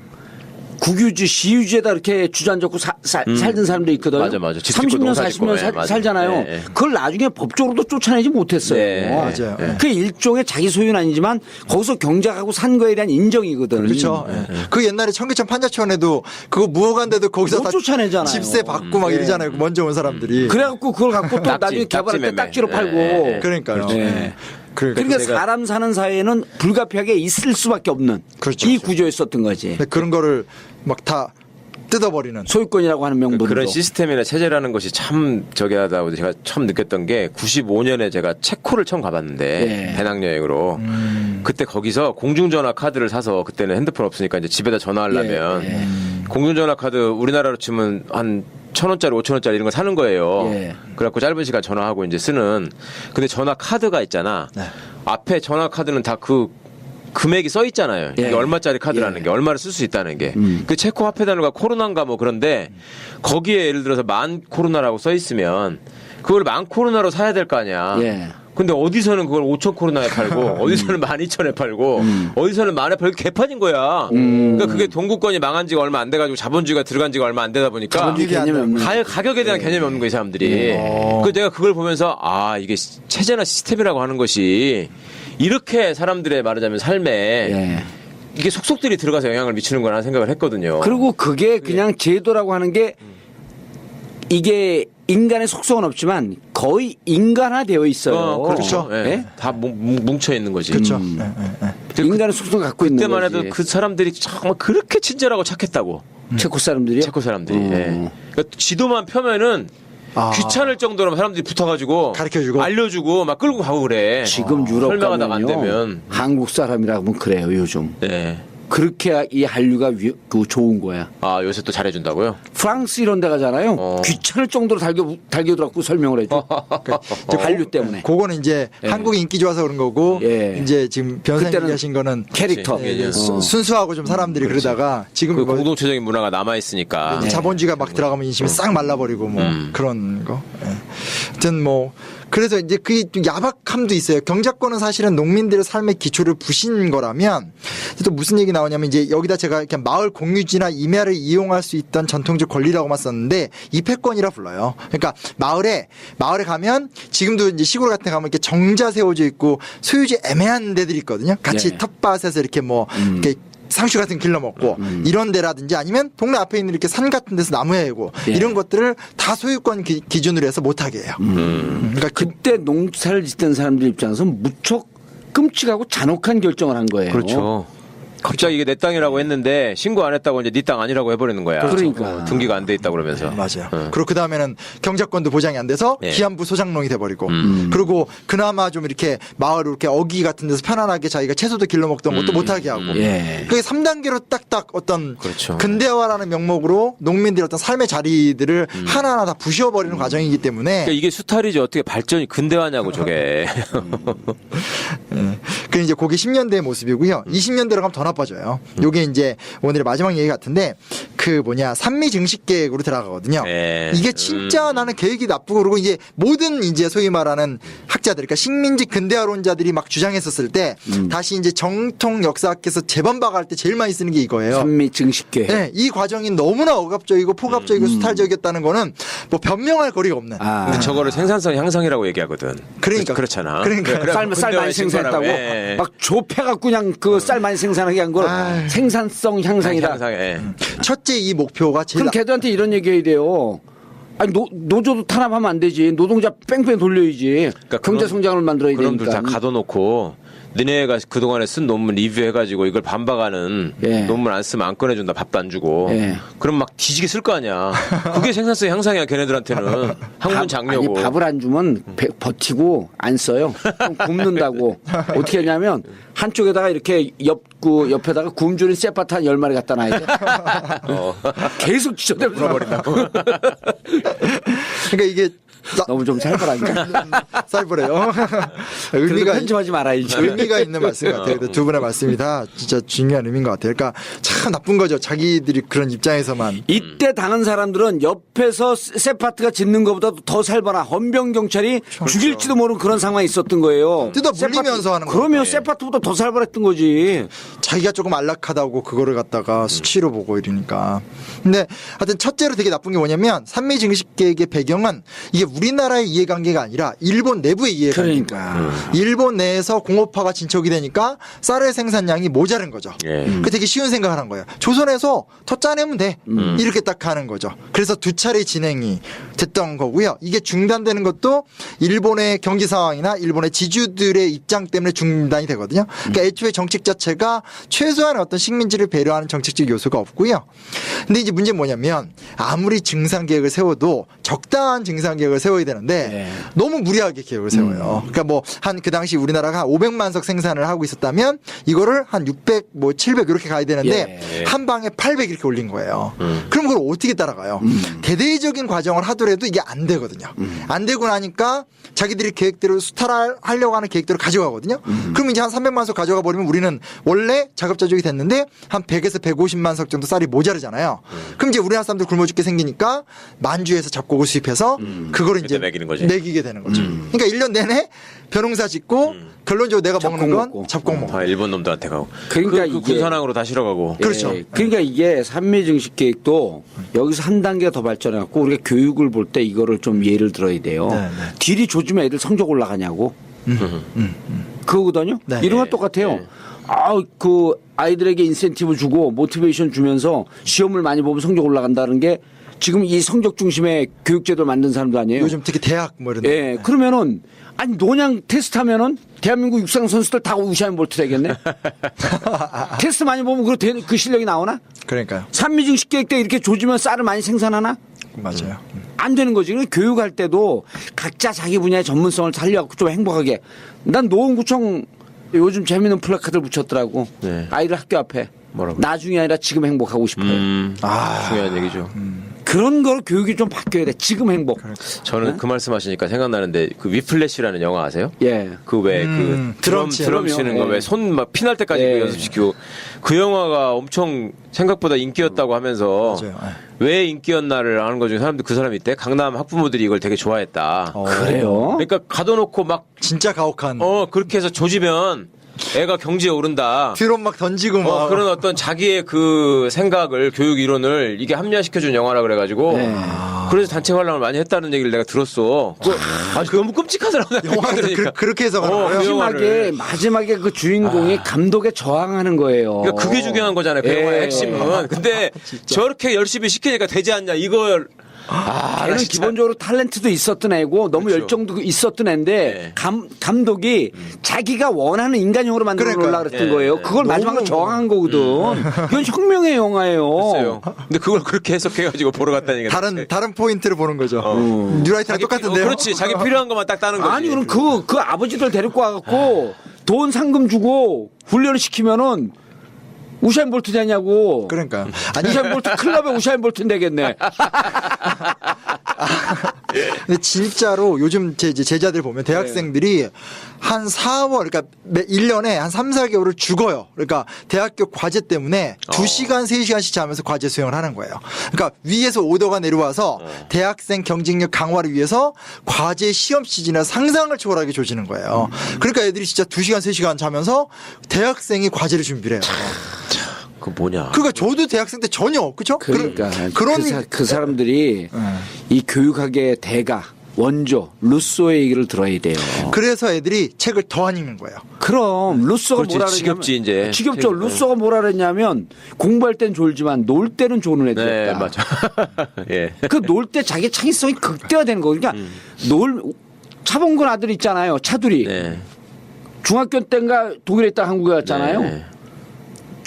S2: 국유지, 시유지에다 이렇게 주저앉고 살던 사람도 있거든요.
S3: 맞아. 집 짓고
S2: 30년,
S3: 농사
S2: 40년
S3: 짓고, 예, 맞아.
S2: 살잖아요.
S3: 예.
S2: 그걸 나중에 법적으로도 쫓아내지 못했어요.
S3: 네.
S1: 맞아요.
S2: 그게 일종의 자기 소유는 아니지만 거기서 경작하고 산 거에 대한 인정이거든.
S1: 그렇죠. 그 옛날에 청계천 판자촌에도 그거 무효간데도 거기서
S2: 못
S1: 다
S2: 쫓아내잖아요.
S1: 집세 받고 막 이러잖아요. 먼저 온 사람들이.
S2: 그래갖고 그걸 갖고 또
S3: 딱지,
S2: 나중에 개발할 때
S3: 딱지
S2: 딱지로
S3: 매매.
S2: 팔고.
S3: 예.
S1: 그러니까요.
S2: 네.
S1: 그러니까
S2: 그러니까 사람 사는 사회에는 불가피하게 있을 수밖에 없는
S1: 그렇죠.
S2: 이 구조였었던 거지.
S1: 근데 그런 거를 막 다 뜯어버리는.
S2: 소유권이라고 하는 명분으로.
S3: 그런 시스템이나 체제라는 것이 참 저기 하다고 제가 처음 느꼈던 게 95년에 제가 체코를 처음 가봤는데
S2: 예.
S3: 배낭여행으로 그때 거기서 공중전화 카드를 사서 그때는 핸드폰 없으니까 이제 집에다 전화하려면 공중전화 카드 우리나라로 치면 한 1,000원짜리 5,000원짜리 이런 거 사는 거예요.
S2: 예.
S3: 그래갖고 짧은 시간 전화하고 이제 쓰는 근데 전화 카드가 있잖아.
S1: 네.
S3: 앞에 전화 카드는 다 그 금액이 써 있잖아요.
S2: 예.
S3: 이게 얼마짜리 카드라는
S2: 예.
S3: 게 얼마를 쓸 수 있다는 게. 그 체코 화폐 단어가 코로나인가 뭐 그런데 거기에 예를 들어서 만 코로나라고 써 있으면 그걸 만 코로나로 사야 될 거 아니야.
S2: 예.
S3: 근데 어디서는 그걸 5천 코로나에 팔고 어디서는 12,000에 팔고 어디서는 만에 팔고 개판인 거야. 그러니까 그게 동구권이 망한 지가 얼마 안 돼가지고 자본주의가 들어간 지가 얼마 안 되다 보니까
S2: 자본주의 개념이 없는
S3: 가격에 대한 개념이 없는 거야 이 사람들이. 그 내가 그걸 보면서 아 이게 체제나 시스템이라고 하는 것이 이렇게 사람들의 말하자면 삶에
S2: 예.
S3: 이게 속속들이 들어가서 영향을 미치는 거라는 생각을 했거든요.
S2: 그리고 그게 그냥 제도라고 하는 게 이게 인간의 속성은 없지만 거의 인간화되어 있어요.
S3: 그렇죠. 예.
S2: 예?
S3: 다 뭉쳐 있는 거지.
S1: 그렇죠.
S2: 인간의 속성 갖고 있는
S3: 그때만
S2: 거지.
S3: 해도 그 사람들이 정말 그렇게 친절하고 착했다고.
S2: 체코 사람들이요?
S3: 체코 사람들이. 예. 그러니까 지도만 펴면은 귀찮을 정도로 사람들이 붙어가지고
S1: 가르쳐주고.
S3: 알려주고 막 끌고 가고 그래.
S2: 지금 유럽
S3: 설명하다가 안
S2: 가면요.
S3: 되면.
S2: 한국 사람이라고 하면 그래요 요즘.
S3: 네.
S2: 그렇게 이 한류가 좋은 거야.
S3: 아, 요새 또 잘해준다고요?
S2: 프랑스 이런 데 가잖아요. 귀찮을 정도로 달겨들었고 설명을 해줘. 한류 때문에.
S1: 그거는 이제 한국이 인기 좋아서 그런 거고
S2: 예.
S1: 이제 지금 변호사님
S2: 그때는
S1: 얘기하신 거는
S2: 캐릭터.
S1: 예, 순수하고 좀 사람들이 그러다가 지금
S3: 그
S1: 뭐
S3: 공동체적인 문화가 남아있으니까.
S1: 자본주의가 막 들어가면 인심이 싹 말라버리고 뭐 그런 거. 예. 하여튼 뭐 그래서 이제 그게 좀 야박함도 있어요. 경작권은 사실은 농민들의 삶의 기초를 부신 거라면 또 무슨 얘기 나오냐면 이제 여기다 제가 그냥 마을 공유지나 임야를 이용할 수 있던 전통적 권리라고만 썼는데 입회권이라 불러요. 그러니까 마을에 가면 지금도 이제 시골 같은 데 가면 이렇게 정자 세워져 있고 소유지 애매한 데들이 있거든요. 같이
S2: 네.
S1: 텃밭에서 이렇게 뭐 이렇게 상추 같은 거 길러 먹고 이런 데라든지 아니면 동네 앞에 있는 이렇게 산 같은 데서 나무 해고
S2: 예.
S1: 이런 것들을 다 소유권 기준으로 해서 못하게 해요. 그러니까
S2: 그때 농사를 짓던 사람들 입장에서 무척 끔찍하고 잔혹한 결정을 한 거예요.
S3: 그렇죠. 갑자기 이게 내 땅이라고 했는데 신고 안 했다고 이제 네 땅 아니라고 해버리는 거야.
S2: 그러니까.
S3: 등기가 안 돼 있다 그러면서.
S1: 맞아요. 그리고 그 다음에는 경작권도 보장이 안 돼서
S3: 예.
S1: 기한부 소장농이 돼버리고 그리고 그나마 좀 이렇게 마을 이렇게 어기 같은 데서 편안하게 자기가 채소도 길러 먹던 것도 못하게 하고
S2: 예.
S1: 그게 3단계로 딱딱 어떤
S3: 그렇죠.
S1: 근대화라는 명목으로 농민들의 어떤 삶의 자리들을 하나하나 다 부셔버리는 과정이기 때문에
S3: 그러니까 이게 수탈이지 어떻게 발전이 근대화냐고 저게.
S1: 예. 그 이제 그게 10년대의 모습이고요. 20년대로 가면 더 나빠져요. 요게 이제 오늘의 마지막 얘기 같은데 그 산미 증식 계획으로 들어가거든요.
S3: 예.
S1: 이게 진짜 나는 계획이 나쁘고 그러고 이제 모든 이제 소위 말하는 학자들, 그러니까 식민지 근대화론자들이 막 주장했었을 때 다시 이제 정통 역사학에서 재반박할 때 제일 많이 쓰는 게 이거예요.
S2: 산미 증식계.
S1: 네, 이 과정이 너무나 억압적이고 포갑적이고 수탈적이었다는 거는 뭐 변명할 거리가 없는.
S3: 근데 저거를 생산성 향상이라고 얘기하거든.
S1: 그러니까.
S3: 그렇잖아.
S1: 그러니까.
S3: 그래,
S2: 쌀 많이
S3: 근대화의
S2: 생산했다고
S3: 신분하고, 예.
S2: 막 좁혀갖고 그냥 그 쌀 많이 생산하게 한 걸
S1: 아이.
S2: 생산성 향상이다.
S3: 향상에. 예.
S1: 첫째 이 목표가 제일
S2: 그럼 걔들한테 이런 얘기 해야 돼요. 아니 노조도 탄압하면 안 되지. 노동자 뺑뺑 돌려야지.
S3: 그러니까
S2: 경제
S3: 그런-
S2: 성장을 만들어야
S3: 그놈들
S2: 되니까.
S3: 다 가둬놓고 너네가 그동안에 쓴 논문 리뷰해가지고 이걸 반박하는
S2: 예.
S3: 논문 안 쓰면 안 꺼내준다. 밥도 안 주고.
S2: 예.
S3: 그럼 막 뒤지게 쓸 거 아니야. 그게 생산성 향상이야 걔네들한테는. 학문 장려고.
S2: 아니 밥을 안 주면 버티고 안 써요. 좀 굶는다고. 어떻게 하냐면 한쪽에다가 이렇게 옆에다가 굶주린 쇠바트 한 10마리 갖다 놔야 돼. 계속 지저대면서 물어버린다고.
S1: 그러니까 이게
S2: 너무 좀 살벌하니까.
S1: 쌀벌해요.
S2: 그래도
S1: 의미가
S2: 편집하지 말아야지.
S1: 의미가 있는 말씀 같아요. 두 분의 말씀이 다 진짜 중요한 의미인 것 같아요. 그러니까 참 나쁜 거죠. 자기들이 그런 입장에서만.
S2: 이때 당한 사람들은 옆에서 세파트가 짖는 것보다도 더 살벌한 헌병 경찰이 죽일지도 모르는 그런 상황이 있었던 거예요.
S1: 뜯어 물리면서 하는 거예요.
S2: 그러면 세파트보다 더 살벌했던 거지.
S1: 자기가 조금 안락하다고 그거를 갖다가 수치로 보고 이러니까. 근데 하여튼 첫째로 되게 나쁜 게 뭐냐면 산미 증식 계획의 배경은 이게 우리나라의 이해관계가 아니라 일본 내부의 이해관계.
S2: 그러니까.
S1: 일본 내에서 공업화가 진척이 되니까 쌀의 생산량이 모자른 거죠.
S3: 예.
S1: 그 되게 쉬운 생각을 한 거예요. 조선에서 더 짜내면 돼. 이렇게 딱 하는 거죠. 그래서 두 차례 진행이 됐던 거고요. 이게 중단되는 것도 일본의 경기 상황이나 일본의 지주들의 입장 때문에 중단이 되거든요. 그러니까 애초에 정책 자체가 최소한의 어떤 식민지를 배려하는 정책적 요소가 없고요. 근데 이제 문제는 뭐냐면 아무리 증상 계획을 세워도 적당한 증상 계획을 세워야 되는데
S2: 네.
S1: 너무 무리하게 계획을 세워요. 그러니까 뭐 한 그 당시 우리나라가 한 500만 석 생산을 하고 있었다면 이거를 한 600, 뭐 700 이렇게 가야 되는데
S2: 예.
S1: 한 방에 800 이렇게 올린 거예요. 그럼 그걸 어떻게 따라가요? 대대적인 과정을 하더라도 이게 안 되거든요. 안 되고 나니까 자기들이 계획대로 수탈하려고 하는 계획대로 가져가거든요. 그럼 이제 한 300만 석 가져가 버리면 우리는 원래 자급자족이 됐는데 한 100에서 150만 석 정도 쌀이 모자르잖아요. 그럼 이제 우리나라 사람들 굶어 죽게 생기니까 만주에서 잡곡을 수입해서 그거를 이제
S3: 그때 먹이는 거지.
S1: 먹이게 되는 거죠. 그러니까 1년 내내 벼농사 짓고 결론적으로 내가 먹는
S2: 잡곡
S1: 건
S2: 먹고.
S1: 잡곡 먹고.
S3: 다 일본 놈들한테 가고.
S2: 그러니까
S3: 그
S2: 이게-
S3: 군산항으로 다 실어가고.
S1: 그렇죠.
S2: 예, 그러니까 이게 산미 증식 계획도 여기서 한 단계 더 발전해 갖고 우리가 교육을 볼 때 이거를 좀 예를 들어야 돼요.
S1: 네, 네.
S2: 딜이 조지면 애들 성적 올라가냐고. 그거거든요.
S1: 네.
S2: 이런 건 똑같아요. 그 아이들에게 인센티브 주고 모티베이션 주면서 시험을 많이 보면 성적 올라간다는 게 지금 이 성적 중심의 교육제도를 만든 사람도 아니에요.
S1: 요즘 특히 대학 뭐 이런 데.
S2: 예, 그러면은 아니 노냥 테스트 하면은 대한민국 육상 선수들 다 우샤인 볼트 되겠네. 테스트 많이 보면 그 실력이 나오나?
S1: 그러니까요.
S2: 산미증식 계획 때 이렇게 조지면 쌀을 많이 생산하나?
S1: 맞아요.
S2: 안 되는 거지. 그러니까 교육할 때도 각자 자기 분야의 전문성을 살려갖고 좀 행복하게. 난 노원구청 요즘 재미있는 플래카드를 붙였더라고.
S3: 네.
S2: 아이들 학교 앞에.
S3: 뭐라고?
S2: 나중이 아니라 지금 행복하고 싶어요.
S3: 중요한 얘기죠.
S2: 그런 걸 교육이 좀 바뀌어야 돼. 지금 행복.
S3: 저는 그 말씀하시니까 생각나는데 그 위플래시라는 영화 아세요?
S2: 예.
S3: 그 왜 그 드럼 치는 거 왜 손 막 피날 때까지
S2: 예.
S3: 그 연습시키고 그 영화가 엄청 생각보다 인기였다고 하면서
S1: 맞아요.
S3: 왜 인기였나를 아는 것 중에 사람들 그 사람이 있대. 강남 학부모들이 이걸 되게 좋아했다.
S2: 그래요?
S3: 그러니까 가둬놓고 막
S1: 진짜 가혹한
S3: 그렇게 해서 조지면 애가 경지에 오른다.
S1: 드럼 막 던지고 막
S3: 그런 어떤 자기의 그 생각을 교육 이론을 이게 합리화시켜준 영화라 그래가지고
S2: 네.
S3: 그래서 단체 관람을 많이 했다는 얘기를 내가 들었어. 그거 너무 끔찍하더라고.
S1: 영화에서 그렇게 해석하는 거예요.
S3: 그 영화를.
S2: 마지막에 그 주인공이 감독에 저항하는 거예요.
S3: 그러니까 그게 중요한 거잖아요. 그
S2: 예.
S3: 영화의 핵심은. 근데 저렇게 열심히 시키니까 되지 않냐. 이걸
S2: 걔는 기본적으로 탤런트도 있었던 애고 너무
S3: 그렇죠.
S2: 열정도 있었던 애인데
S3: 네.
S2: 감독이 자기가 원하는 인간형으로 만들어 놓으려고
S1: 그러니까.
S2: 그랬던
S3: 네.
S2: 거예요.
S3: 네.
S2: 그걸 마지막으로 저항한 거거든. 이건 혁명의 영화예요.
S3: 글쎄요. 근데 그걸 그렇게 해석해가지고 보러 갔다니까.
S1: 다른 포인트를 보는 거죠. 뉴라이트랑 똑같은데요.
S3: 그렇지. 자기 필요한 것만 딱 따는 거지.
S2: 아니 그럼 그 아버지들 데리고 와갖고 돈 상금 주고 훈련을 시키면은 우샤인 볼트 되냐고.
S1: 그러니까
S2: 우샤인 볼트 클럽에 우샤인 볼트 되겠네.
S1: 근데 진짜로 요즘 제 이제 제자들 보면 대학생들이 한 4월 그러니까 1년에 한 3, 4개월을 죽어요. 그러니까 대학교 과제 때문에 2시간, 3시간씩 자면서 과제 수행을 하는 거예요. 그러니까 위에서 오더가 내려와서 대학생 경쟁력 강화를 위해서 과제 시험 시즌에 상상을 초월하게 조지는 거예요. 그러니까 애들이 진짜 2시간, 3시간 자면서 대학생이 과제를 준비를 해요.
S3: 그 뭐냐.
S1: 그러니까 저도 대학생 때 전혀 그렇죠?
S2: 그러니까
S1: 그런
S2: 그 사람들이 이 교육학의 대가 원조 루소의 얘기를 들어야 돼요.
S1: 그래서 애들이 책을 더 안 읽는 거예요.
S2: 그럼 루소가
S3: 그렇지,
S2: 뭐라 그랬냐면
S3: 지겹지, 이제.
S2: 지겹죠.
S3: 책,
S2: 루소가 뭐라 그랬냐면 공부할 땐 졸지만 놀 때는 조는 애들이었다.
S3: 네, 맞아. 예.
S2: 그 놀 때 자기 창의성이 극대화되는 거. 그러니까 차범근 아들 있잖아요. 차두리.
S3: 네.
S2: 중학교 때인가 독일에 있다 한국에 왔잖아요.
S3: 네.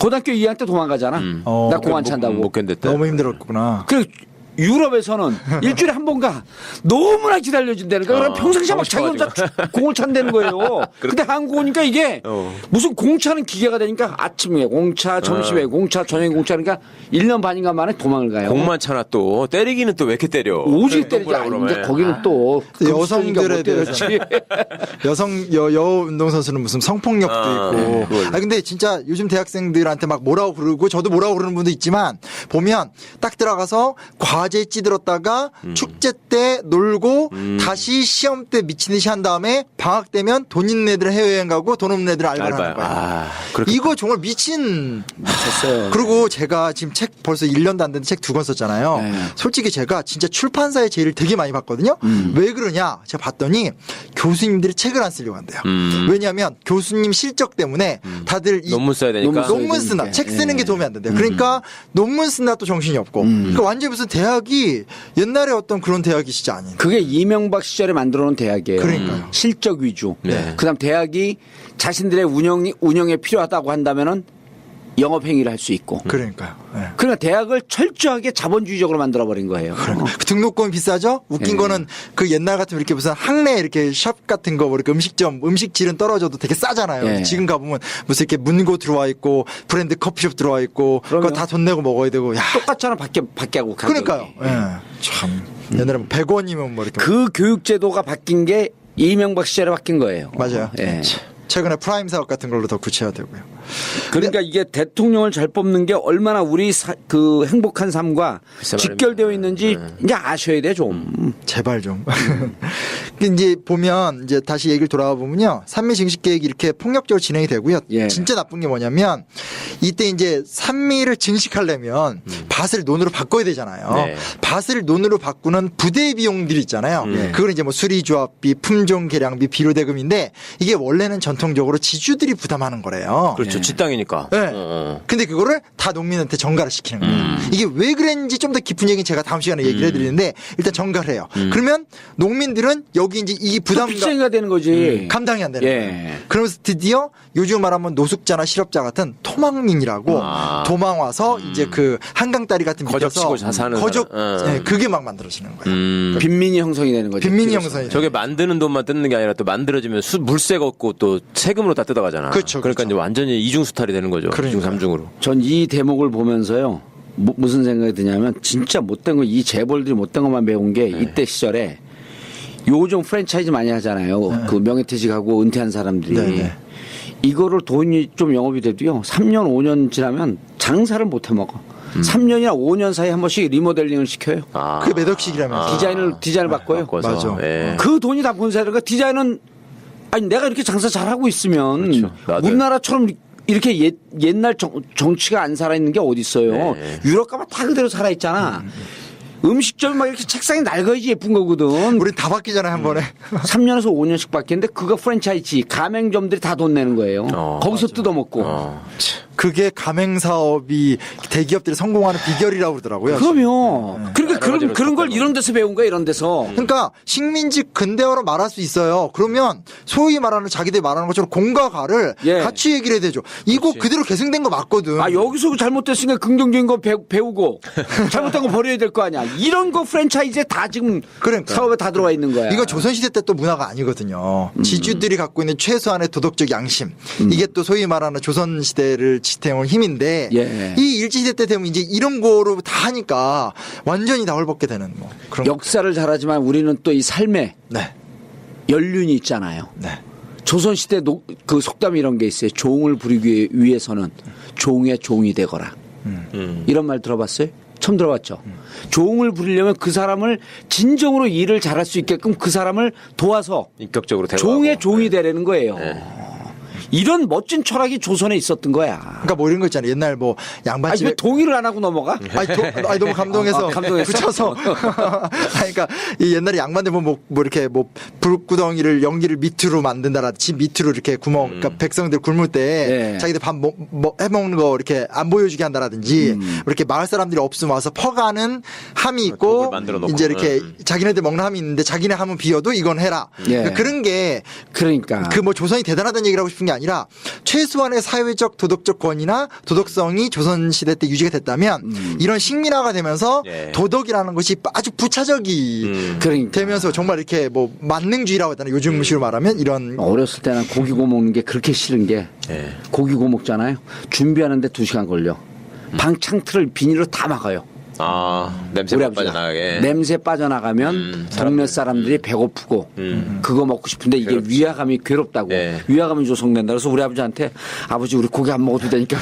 S2: 고등학교 2학년 때 도망가잖아. 나 공안 찬다고.
S3: 못 견뎠다.
S1: 너무 힘들었구나.
S2: 그리고 유럽에서는 일주일에 한 번 가. 너무나 기다려준다는 거야. 그럼 평상시에 막 자기 혼자 공을 찬다는 거예요. 근데 한국 오니까 이게 무슨 공차는 기계가 되니까 아침에 공차, 점심에 공차, 저녁에 공차 그러니까 1년 반인가 만에 도망을 가요.
S3: 공만 차나 또 때리기는 또 왜 이렇게 때려?
S2: 오직 때리지.
S3: 뭐라
S2: 아니,
S3: 그러면.
S2: 이제 거기는 또
S1: 여성들에
S2: 대해서
S1: 여여 운동선수는 무슨 성폭력도 있고.
S3: 그걸.
S1: 근데 진짜 요즘 대학생들한테 막 뭐라고 그러고 저도 뭐라고 그러는 분도 있지만 보면 딱 들어가서 과제 찌들었다가 축제 때 놀고 다시 시험 때 미친 듯이 한 다음에 방학 되면 돈 있는 애들 해외여행 가고 돈 없는 애들 알바를 하는 거야.
S3: 그렇게
S1: 이거 정말 미친.
S2: 미쳤어요.
S1: 그리고 제가 지금 책 벌써 1년도 안 됐는데 책 2권 썼잖아요.
S2: 네.
S1: 솔직히 제가 진짜 출판사의 제의를 되게 많이 받거든요. 왜 그러냐? 제가 봤더니 교수님들이 책을 안 쓰려고 한대요. 왜냐하면 교수님 실적 때문에 다들 이
S3: 논문 써야 되니까.
S1: 논문 쓰나
S2: 되니까.
S1: 책 쓰는 게 도움이 안 된대요. 그러니까 논문 쓰나 또 정신이 없고. 그러니까 완전히 무슨 대학이 옛날에 어떤 그런 대학이 진짜 아닌.
S2: 그게 이명박 시절에 만들어 놓은 대학이에요.
S1: 그러니까요.
S2: 실적 위주.
S3: 네.
S2: 그다음 대학이 자신들의 운영에 필요하다고 한다면은 영업 행위를 할 수 있고.
S1: 그러니까요. 네.
S2: 그러니까 대학을 철저하게 자본주의적으로 만들어 버린 거예요.
S1: 그 등록금이 비싸죠? 웃긴
S2: 예.
S1: 거는 그 옛날 같으면 이렇게 무슨 학내 이렇게 샵 같은 거, 뭐 이렇게 음식점, 음식 질은 떨어져도 되게 싸잖아요.
S2: 예.
S1: 지금 가보면 무슨 이렇게 문고 들어와 있고 브랜드 커피숍 들어와 있고 그거
S2: 그럼요.
S1: 다 돈 내고 먹어야 되고. 야.
S2: 똑같잖아 밖에 하고 가격이.
S1: 그러니까요. 예. 참. 옛날에 뭐 100원이면 뭐 이렇게.
S2: 그 교육 제도가 바뀐 게 이명박 시절에 바뀐 거예요.
S1: 맞아요.
S2: 예.
S1: 최근에 프라임 사업 같은 걸로 더 구체화되고요.
S2: 그러니까 이게 대통령을 잘 뽑는 게 얼마나 우리 그 행복한 삶과
S3: 글쎄
S2: 직결되어 있는지 이제 아셔야 돼 좀.
S1: 제발 좀. 이제 보면 이제 다시 얘기를 돌아와 보면요. 산미 증식 계획이 이렇게 폭력적으로 진행이 되고요.
S2: 예.
S1: 진짜 나쁜 게 뭐냐면 이때 이제 산미를 증식하려면 밭을 논으로 바꿔야 되잖아요.
S3: 네.
S1: 밭을 논으로 바꾸는 부대 비용들이 있잖아요. 그걸 이제 뭐 수리조합비, 품종 개량비, 비료대금인데 이게 원래는 전통적으로 지주들이 부담하는 거래요.
S3: 그렇죠. 지 땅이니까.
S1: 네. 근데 그거를 다 농민한테 전가를 시키는 거예요. 이게 왜 그랬는지 좀 더 깊은 얘기는 제가 다음 시간에 얘기를 해드리는데 일단 전가를 해요. 그러면 농민들은 여기 이제 이 부담과
S2: 빚쟁이가 되는 거지.
S1: 감당이 안 되는
S2: 예.
S1: 거예요. 그러면서 드디어 요즘 말하면 노숙자나 실업자 같은 토막민이라고 도망 와서 이제 그 한강다리 같은
S3: 거적
S1: 밑에서
S3: 치고 사는
S1: 거적
S3: 사람.
S1: 예, 그게 막 만들어지는 거예요.
S2: 빈민이 형성이 되는 거죠.
S1: 빈민이
S2: 비로소.
S1: 형성이
S3: 저게 만드는 돈만 뜯는 게 아니라 또 만들어지면 물세 걷고 또 세금으로 다 뜯어가잖아.
S1: 그렇죠,
S3: 그러니까
S1: 그렇죠.
S3: 이제 완전히 이중 수탈이 되는 거죠.
S1: 그러니까요.
S3: 이중 삼중으로.
S2: 전 이 대목을 보면서요. 무슨 생각이 드냐면 진짜 못된 거 이 재벌들이 못된 것만 배운 게 이때 시절에 요즘 프랜차이즈 많이 하잖아요. 그 명예퇴직하고 은퇴한 사람들이.
S1: 네네.
S2: 이거를 돈이 좀 영업이 돼도요. 3년 5년 지나면 장사를 못 해먹어. 3년이나 5년 사이에 한 번씩 리모델링을 시켜요.
S3: 아.
S1: 그게 몇 억씩이라면서.
S2: 디자인을 바꿔요.
S3: 바꿔서.
S1: 맞아.
S3: 예.
S2: 그 돈이 다 본사니까 디자인은 아니 내가 이렇게 장사 잘하고 있으면
S3: 그렇죠. 나도.
S2: 우리나라처럼 이렇게 옛날 정치가 안 살아있는 게 어디 있어요.
S3: 네.
S2: 유럽 가면 다 그대로 살아있잖아. 음식점이 막 이렇게 책상이 낡아야지 예쁜 거거든.
S1: 우린 다 바뀌잖아요, 한 번에.
S2: 3년에서 5년씩 바뀌는데 그거 프랜차이즈 가맹점들이 다 돈 내는 거예요. 거기서 뜯어먹고.
S1: 그게 가맹 사업이 대기업들이 성공하는 비결이라고 그러더라고요.
S2: 그러면 그러니까
S3: 여러 가지로
S2: 그런 걸
S3: 접근하고.
S2: 이런 데서 배운 거야 이런 데서.
S1: 그러니까 식민지 근대화로 말할 수 있어요. 그러면 소위 말하는 자기들이 말하는 것처럼 공과 가를
S2: 예.
S1: 같이 얘기를 해야 되죠. 이거 그대로 계승된 거 맞거든.
S2: 아 여기서 잘못됐으니까 긍정적인 거 배우고 잘못된 거 버려야 될 거 아니야. 이런 거 프랜차이즈에 다 지금
S1: 그러니까요.
S2: 사업에 다 들어가 있는 거야.
S1: 이거 조선시대 때 또 문화가 아니거든요. 지주들이 갖고 있는 최소한의 도덕적 양심. 이게 또 소위 말하는 조선시대를 지탱한 힘인데
S2: 예.
S1: 이 일제시대 때 되면 이제 이런 거로 다 하니까 완전히 다 헐벗게 되는 뭐 그런
S2: 역사를 잘하지만 우리는 또 이 삶에
S1: 네.
S2: 연륜이 있잖아요.
S1: 네.
S2: 조선시대 그 속담 이런 게 있어요. 종을 부리기 위해서는 종의 종이 되거라. 이런 말 들어봤어요? 처음 들어봤죠. 종을 부리려면 그 사람을 진정으로 일을 잘할 수 있게끔 그 사람을 도와서
S3: 인격적으로 대화하고.
S2: 종의 종이 되라는 거예요.
S3: 네.
S2: 이런 멋진 철학이 조선에 있었던 거야.
S1: 그러니까 뭐 이런 거 있잖아요. 옛날 뭐
S2: 아니
S1: 양반집에
S2: 왜 동의를 안 하고 넘어가?
S1: 아니 너무 감동해서
S2: 감동했어?
S1: 붙여서 그러니까 이 옛날에 양반들 뭐 이렇게 뭐 불구덩이를 연기를 밑으로 만든다라든지 집 밑으로 이렇게 구멍 그러니까 백성들 굶을 때
S2: 네.
S1: 자기들 밥 뭐 해먹는 거 이렇게 안 보여주게 한다라든지 이렇게 마을 사람들이 없으면 와서 퍼가는 함이 있고
S3: 독을 만들어 놓고.
S1: 이제 이렇게 자기네들 먹는 함이 있는데 자기네 함은 비어도 이건 해라
S2: 예.
S1: 그러니까 그런 게
S2: 그러니까
S1: 그 뭐 조선이 대단하다는 얘기를 하고 싶은 게 아니라 최소한의 사회적 도덕적 권위나 도덕성이 조선시대 때 유지가 됐다면 이런 식민화가 되면서
S3: 예.
S1: 도덕이라는 것이 아주 부차적이
S2: 그러니까.
S1: 되면서 정말 이렇게 뭐 만능주의라고 하잖아요. 요즘 식으로 말하면 이런
S2: 어렸을 때는 고기 구워 먹는 게 그렇게 싫은 게
S3: 예.
S2: 고기 구워 먹잖아요. 준비하는데 2시간 걸려. 방 창틀을 비닐로 다 막아요.
S3: 아, 냄새
S2: 우리
S3: 못
S2: 아버지가.
S3: 빠져나가게.
S2: 냄새 빠져나가면 동네 사람들이 배고프고 그거 먹고 싶은데 이게
S3: 괴롭지.
S2: 위화감이 괴롭다고
S3: 네.
S2: 위화감이 조성된다. 그래서 우리 아버지한테 아버지 우리 고기 안 먹어도 되니까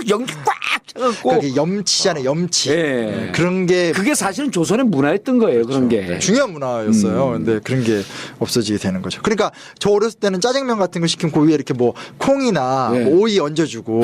S2: 연기 꽉 차갖고
S1: 그게 염치잖아요. 염치
S2: 예.
S1: 그런 게
S2: 그게 사실은 조선의 문화였던 거예요. 그런 게.
S1: 중요한 문화였어요. 근데 그런 게 없어지게 되는 거죠. 그러니까 저 어렸을 때는 짜장면 같은 거 시키면 그 위에 이렇게 뭐 콩이나
S2: 네.
S1: 뭐 오이 얹어주고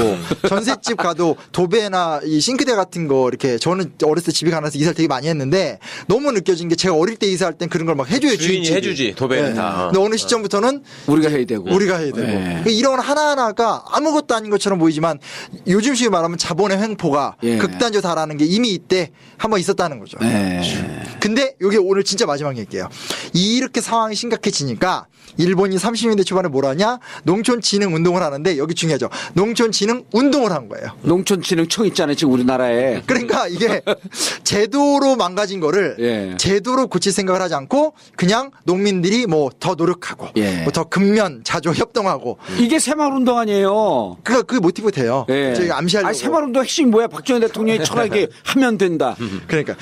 S1: 전셋집 가도 도배나 이 싱크대 같은 거 이렇게 저는 어렸을 때 집에 가면서 이사를 되게 많이 했는데 너무 느껴진 게 제가 어릴 때 이사할 땐 그런 걸 막 해줘요.
S3: 주인이
S1: 주인집이.
S3: 해주지, 도배는
S1: 네.
S3: 다.
S1: 근데 어느 시점부터는
S2: 우리가 해야 되고.
S1: 우리가 해야 되고
S2: 네.
S1: 그러니까 이런 하나하나가 아무것도 아닌 것처럼 보이지만 요즘식으로 말하면 자본의 횡포가
S2: 예.
S1: 극단적으로 달하는 게 이미 이때 한번 있었다는 거죠.
S2: 네.
S1: 근데 이게 오늘 진짜 마지막 얘기예요. 이렇게 상황이 심각해지니까 일본이 30년대 초반에 뭘 하냐? 농촌진흥운동을 하는데 여기 중요하죠. 농촌진흥운동을 한 거예요.
S2: 농촌진흥청 있잖아요. 지금 우리나라에.
S1: 그러니까 이게 제도로 망가진 거를
S2: 예.
S1: 제도로 고칠 생각을 하지 않고 그냥 농민들이 뭐 더 노력하고
S2: 예.
S1: 뭐 더 근면 자조 협동하고
S2: 이게 새마을운동 아니에요.
S1: 그게 모티브 돼요.
S2: 예.
S1: 저희가 암시하려고.
S2: 아니, 새마을운동 핵심이 뭐야? 박정희 대통령이 철학이 하면 된다.
S1: 그러니까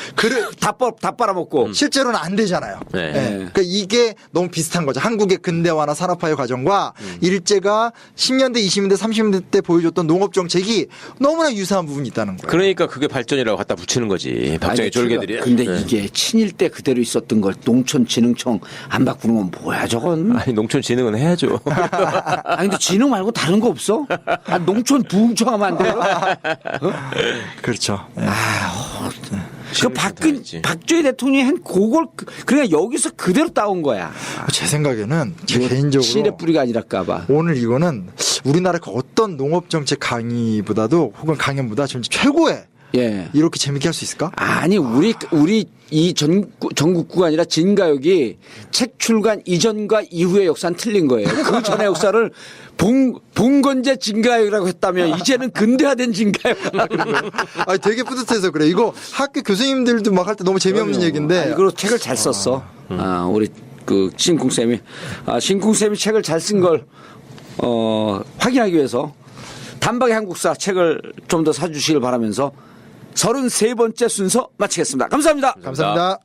S2: 다 빨아먹고.
S1: 실제로는 안 되잖아요.
S3: 네.
S1: 예. 그러니까 이게 너무 비슷한 거죠. 한국의 근대화나 산업화의 과정과 일제가 10년대, 20년대, 30년대 때 보여줬던 농업 정책이 너무나 유사한 부분이 있다는 거예요.
S3: 그러니까 그게 발전이라고 갖다 붙이는 거지. 박정희
S2: 아니,
S3: 졸개들이.
S2: 근데
S3: 네.
S2: 이게 친일 때 그대로 있었던 걸 농촌진흥청 안 바꾸는 건 뭐야 저건?
S3: 아니, 농촌진흥은 해야죠.
S2: 아니 근데 진흥 말고 다른 거 없어? 아, 농촌 부흥청 하면 안 돼요?
S1: 그렇죠. 예.
S2: 그 박정희 대통령이 한 그걸 그냥 여기서 그대로 따온 거야.
S1: 제 생각에는 제
S2: 신의
S1: 개인적으로
S2: 뿌리가 아니랄까봐.
S1: 오늘 이거는 우리나라 그 어떤 농업 정책 강의보다도 혹은 강연보다 전 최고의
S2: 예.
S1: 이렇게 재밌게 할 수 있을까?
S2: 아니 우리 이 전국구가 아니라 진가역이 책 출간 이전과 이후의 역사는 틀린 거예요. 그 전의 역사를 봉건제 진가역이라고 했다면 이제는 근대화된 진가역.
S1: 아, 되게 뿌듯해서 그래. 이거 학교 교수님들도 막 할 때 너무 재미없는 얘기인데.
S2: 이거 책을 잘 썼어. 우리 그 신쿵 쌤이 책을 잘 쓴 걸 확인하기 위해서 단박의 한국사 책을 좀 더 사주시길 바라면서 33번째 순서 마치겠습니다. 감사합니다.
S1: 감사합니다.